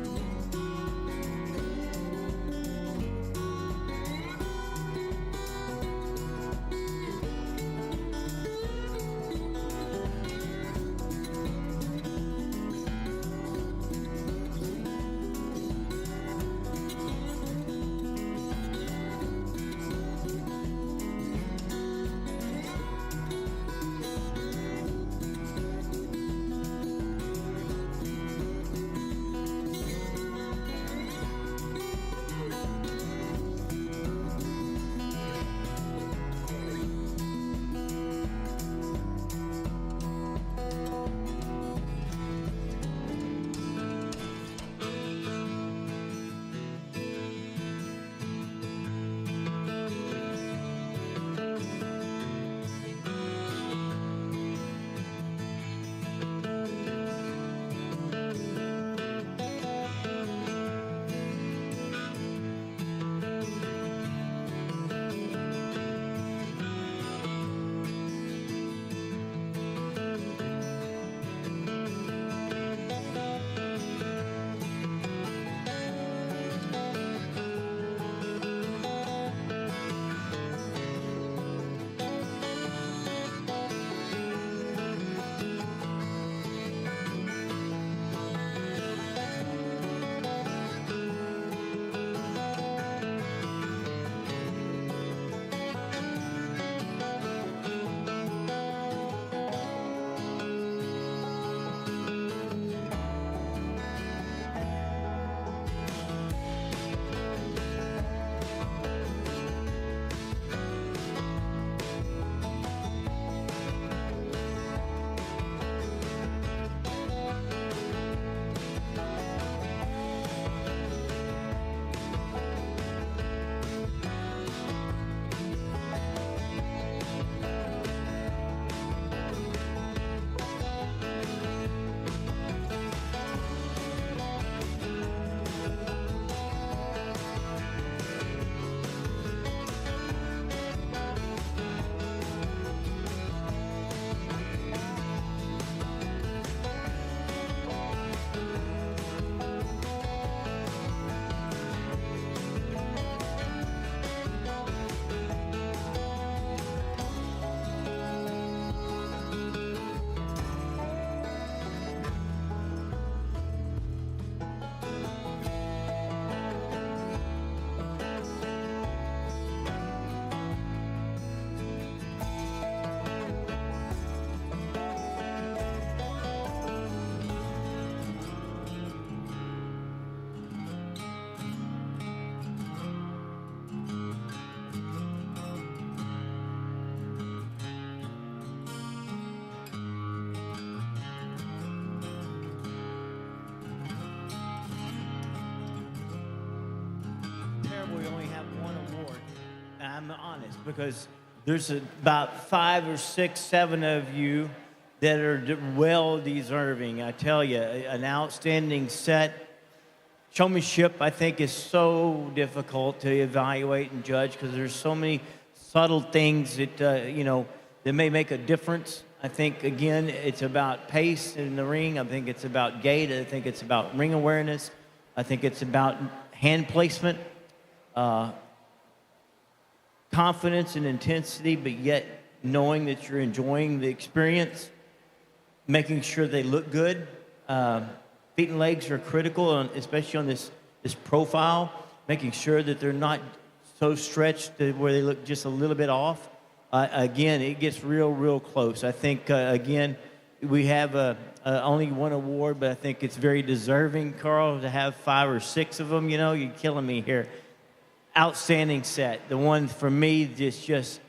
I'm honest because there's about 5 or 6, 7 of you that are well deserving. I tell you, an outstanding set. Showmanship, I think, is so difficult to evaluate and judge because there's so many subtle things that that may make a difference. I think again, it's about pace in the ring. I think it's about gait. I think it's about ring awareness. I think it's about hand placement, confidence and intensity, but yet knowing that you're enjoying the experience, making sure they look good. Feet and legs are critical, especially on this profile, making sure that they're not so stretched to where they look just a little bit off. Again, it gets real close. I think, again, we have only one award, but I think it's very deserving, Carl, to have 5 or 6 of them. You know, you're killing me here. Outstanding set. The one for me just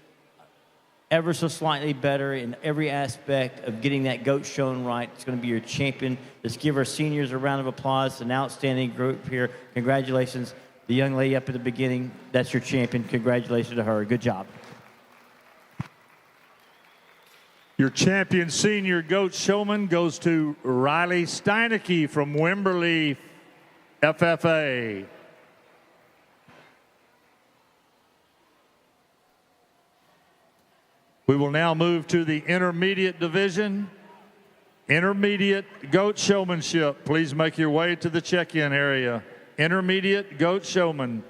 ever so slightly better in every aspect of getting that goat shown right. It's going to be your champion. Let's give our seniors a round of applause. An outstanding group here. Congratulations. The young lady up at the beginning, that's your champion. Congratulations to her. Good job. Your champion senior goat showman goes to Riley Steinecke from Wimberley FFA. We will now move to the intermediate division. Intermediate goat showmanship. Please make your way to the check-in area. Intermediate goat showman.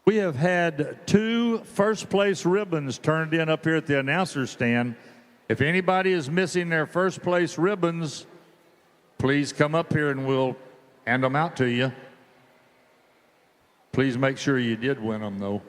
We have had 2 first-place ribbons turned in up here at the announcer's stand. If anybody is missing their first-place ribbons, please come up here and we'll hand them out to you. Please make sure you did win them, though.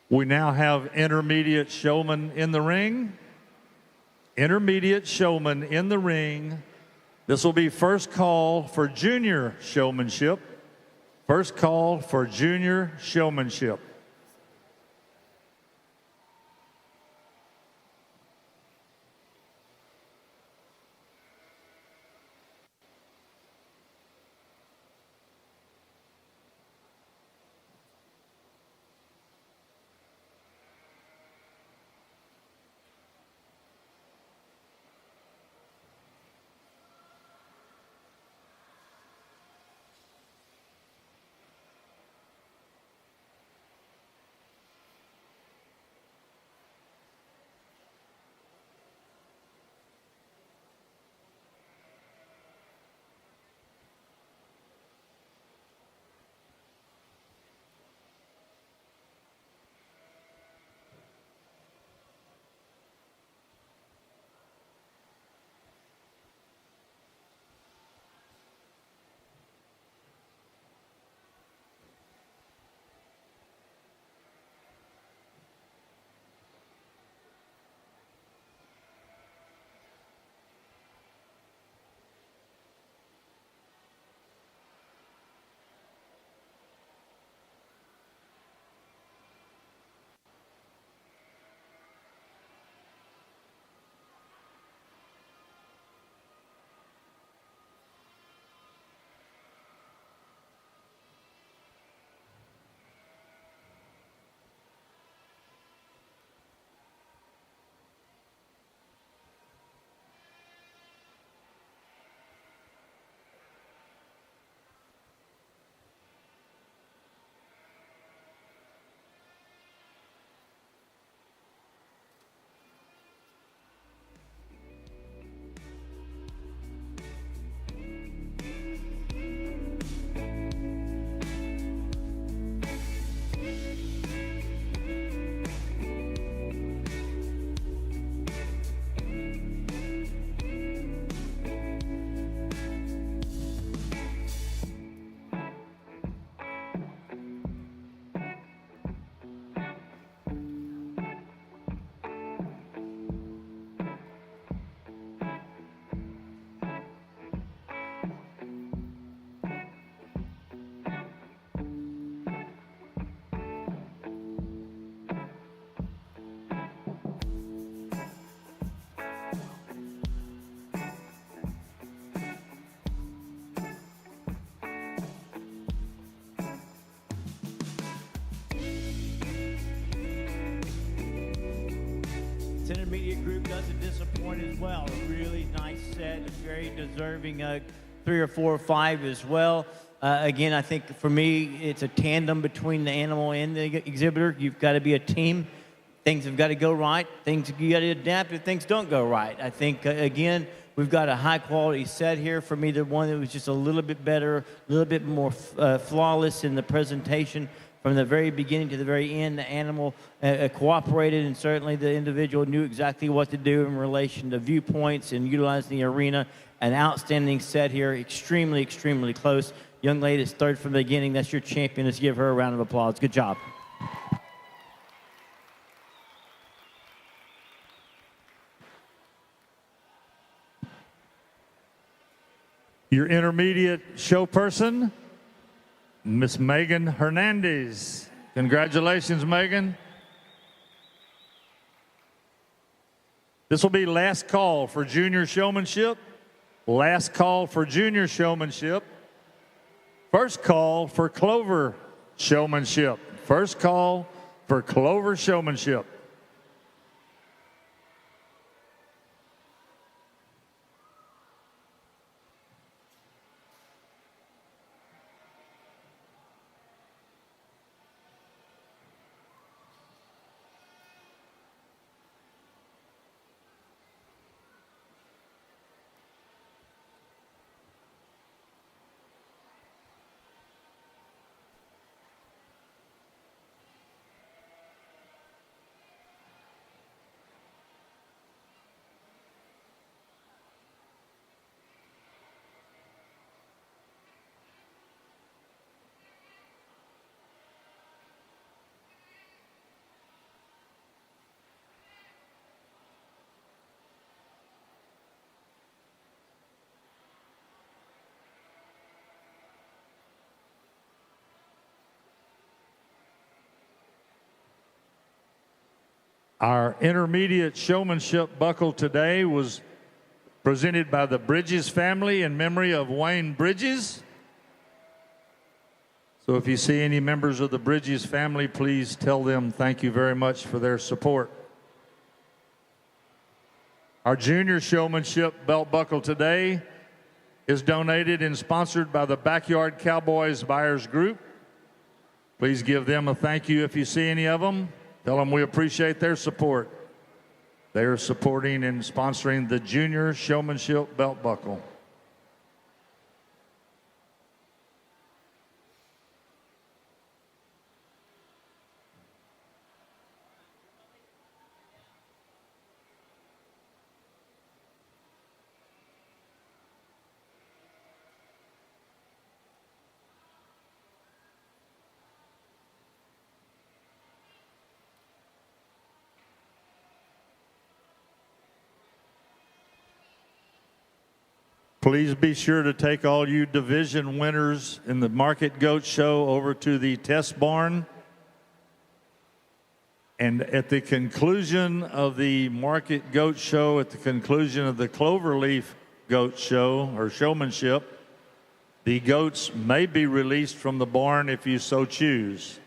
We now have intermediate showman in the ring. Intermediate showman in the ring. This will be first call for junior showmanship. First call for junior showmanship. This intermediate group doesn't disappoint as well. A really nice set, very deserving 3 or 4 or 5 as well. Again, I think for me, it's a tandem between the animal and the exhibitor. You've got to be a team. Things have got to go right. Things you got to adapt if things don't go right. I think, again, we've got a high-quality set here. For me, the one that was just a little bit better, a little bit more flawless in the presentation. From the very beginning to the very end, the animal cooperated, and certainly the individual knew exactly what to do in relation to viewpoints and utilizing the arena. An outstanding set here, extremely, extremely close. Young lady is third from the beginning. That's your champion. Let's give her a round of applause. Good job. Your intermediate show person, Miss Megan Hernandez. Congratulations, Megan. This will be last call for junior showmanship. Last call for junior showmanship. First call for Clover showmanship. First call for Clover showmanship. Our intermediate showmanship buckle today was presented by the Bridges family in memory of Wayne Bridges. So if you see any members of the Bridges family, please tell them thank you very much for their support. Our junior showmanship belt buckle today is donated and sponsored by the Backyard Cowboys Buyers Group. Please give them a thank you if you see any of them. Tell them we appreciate their support. They are supporting and sponsoring the Junior Showmanship Belt Buckle. Please be sure to take all you division winners in the Market Goat Show over to the test barn. And at the conclusion of the Market Goat Show, at the conclusion of the Cloverleaf Goat Show or Showmanship, the goats may be released from the barn if you so choose.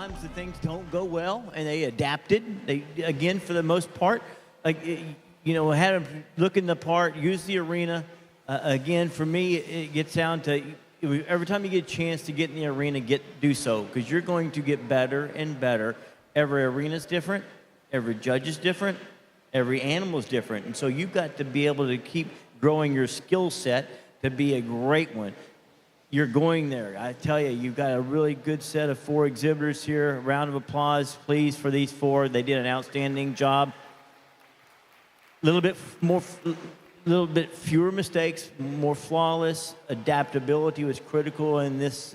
sometimes the things don't go well, and they adapted. They, again, for the most part, like, you know, had them look in the part, use the arena. Again, for me, it gets down to every time you get a chance to get in the arena, do so, because you're going to get better and better. Every arena is different. Every judge is different. Every animal is different. And so you've got to be able to keep growing your skill set to be a great one. You're going there. I tell you, you've got a really good set of 4 exhibitors here. A round of applause, please, for these 4. They did an outstanding job. A little bit fewer mistakes, more flawless. Adaptability was critical in this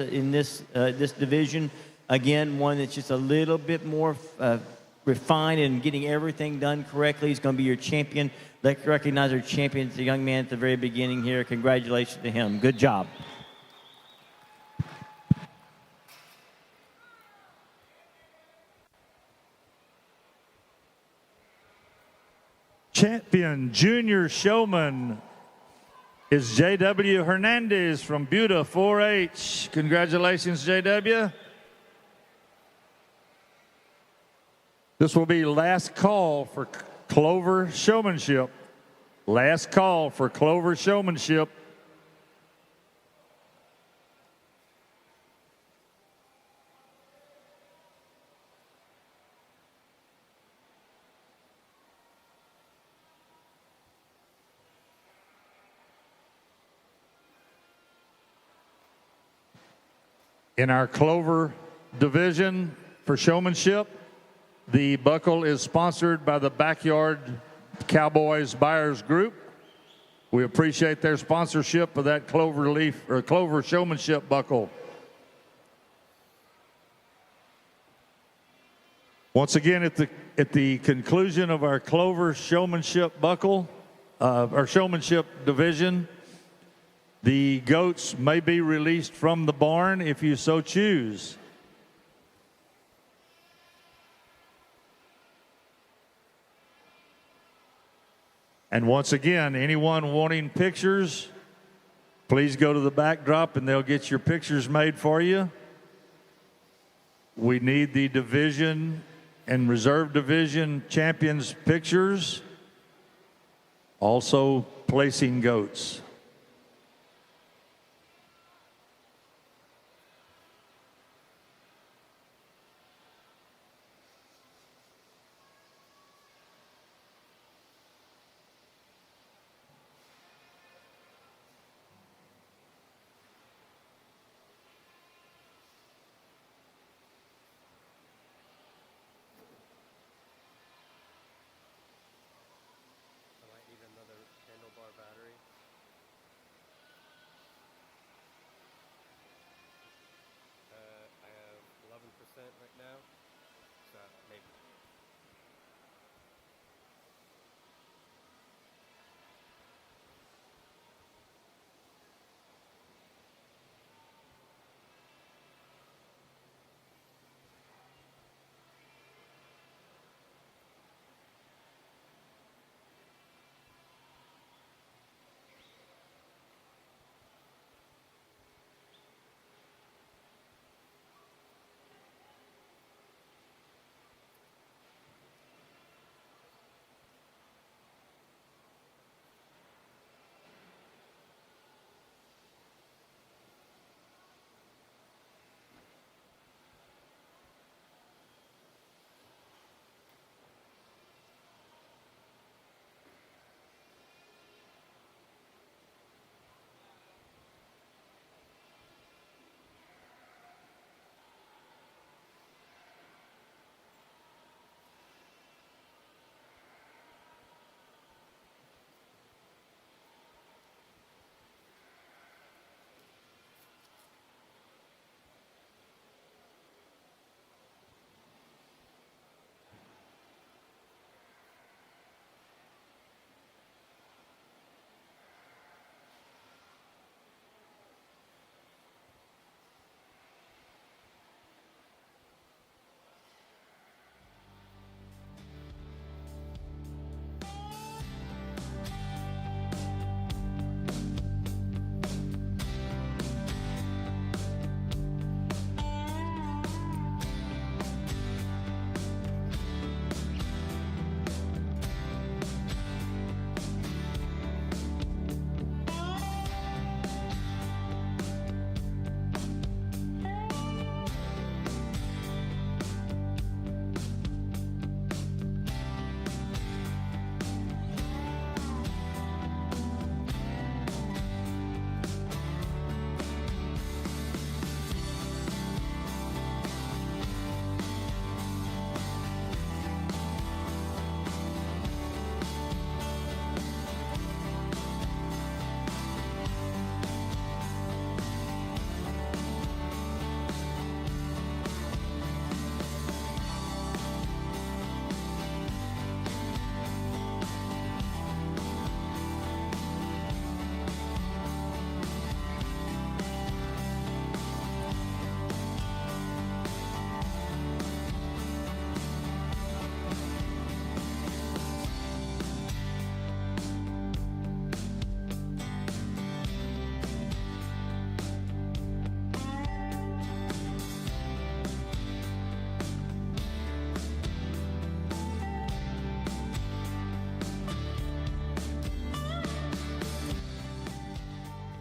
division. Again, one that's just a little bit more refined and getting everything done correctly. He's going to be your champion. Let's recognize our champion, the young man at the very beginning here. Congratulations to him. Good job. Champion junior showman is J.W. Hernandez from Buda 4-H. Congratulations, J.W. This will be last call for Clover Showmanship. Last call for Clover Showmanship. In our Clover division for showmanship, the buckle is sponsored by the Backyard Cowboys Buyers Group. We appreciate their sponsorship of that Clover Showmanship buckle. Once again, at the conclusion of our Clover Showmanship buckle, our showmanship division, the goats may be released from the barn if you so choose. And once again, anyone wanting pictures, please go to the backdrop and they'll get your pictures made for you. We need the division and reserve division champions' pictures. Also placing goats. I might need another handlebar battery.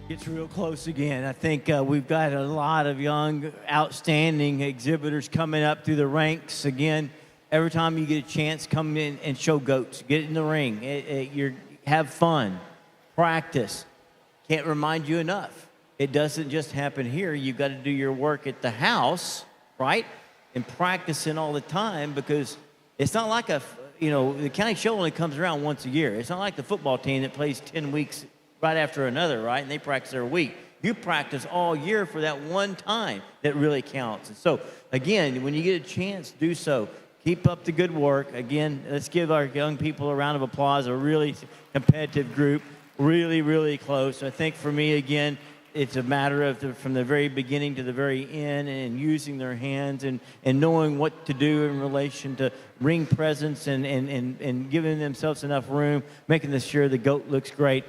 Gets real close again. I think we've got a lot of young, outstanding exhibitors coming up through the ranks. Again, every time you get a chance, come in and show goats. Get in the ring. Have fun. Practice. Can't remind you enough. It doesn't just happen here. You've got to do your work at the house, right? And practicing all the time, because it's not like the county show only comes around once a year. It's not like the football team that plays 10 weeks right after another, right? And they practice every week. You practice all year for that one time that really counts. And so, again, when you get a chance, do so. Keep up the good work. Again, let's give our young people a round of applause. A really competitive group, really, really close. I think for me, again, it's a matter of from the very beginning to the very end, and using their hands and knowing what to do in relation to ring presence and giving themselves enough room, making sure the goat looks great.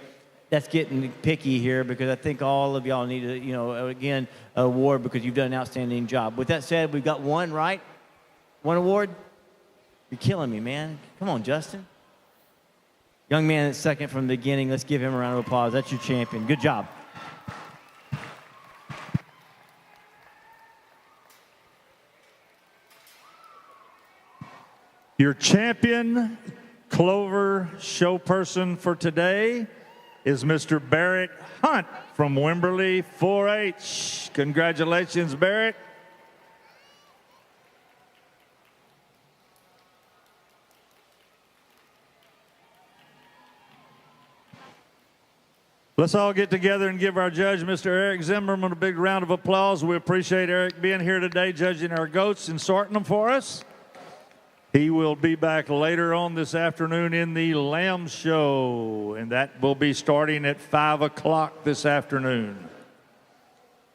That's getting picky here, because I think all of y'all need to, again, award, because you've done an outstanding job. With that said, we've got one, right? One award? You're killing me, man. Come on, Justin. Young man that's second from the beginning. Let's give him a round of applause. That's your champion. Good job. Your champion Clover show person for today is Mr. Barrett Hunt from Wimberley 4-H. Congratulations, Barrett. Let's all get together and give our judge, Mr. Eric Zimmerman, a big round of applause. We appreciate Eric being here today, judging our goats and sorting them for us. He will be back later on this afternoon in the Lamb Show, and that will be starting at 5 o'clock this afternoon.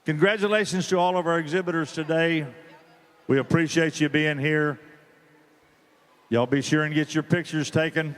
Congratulations to all of our exhibitors today. We appreciate you being here. Y'all be sure and get your pictures taken.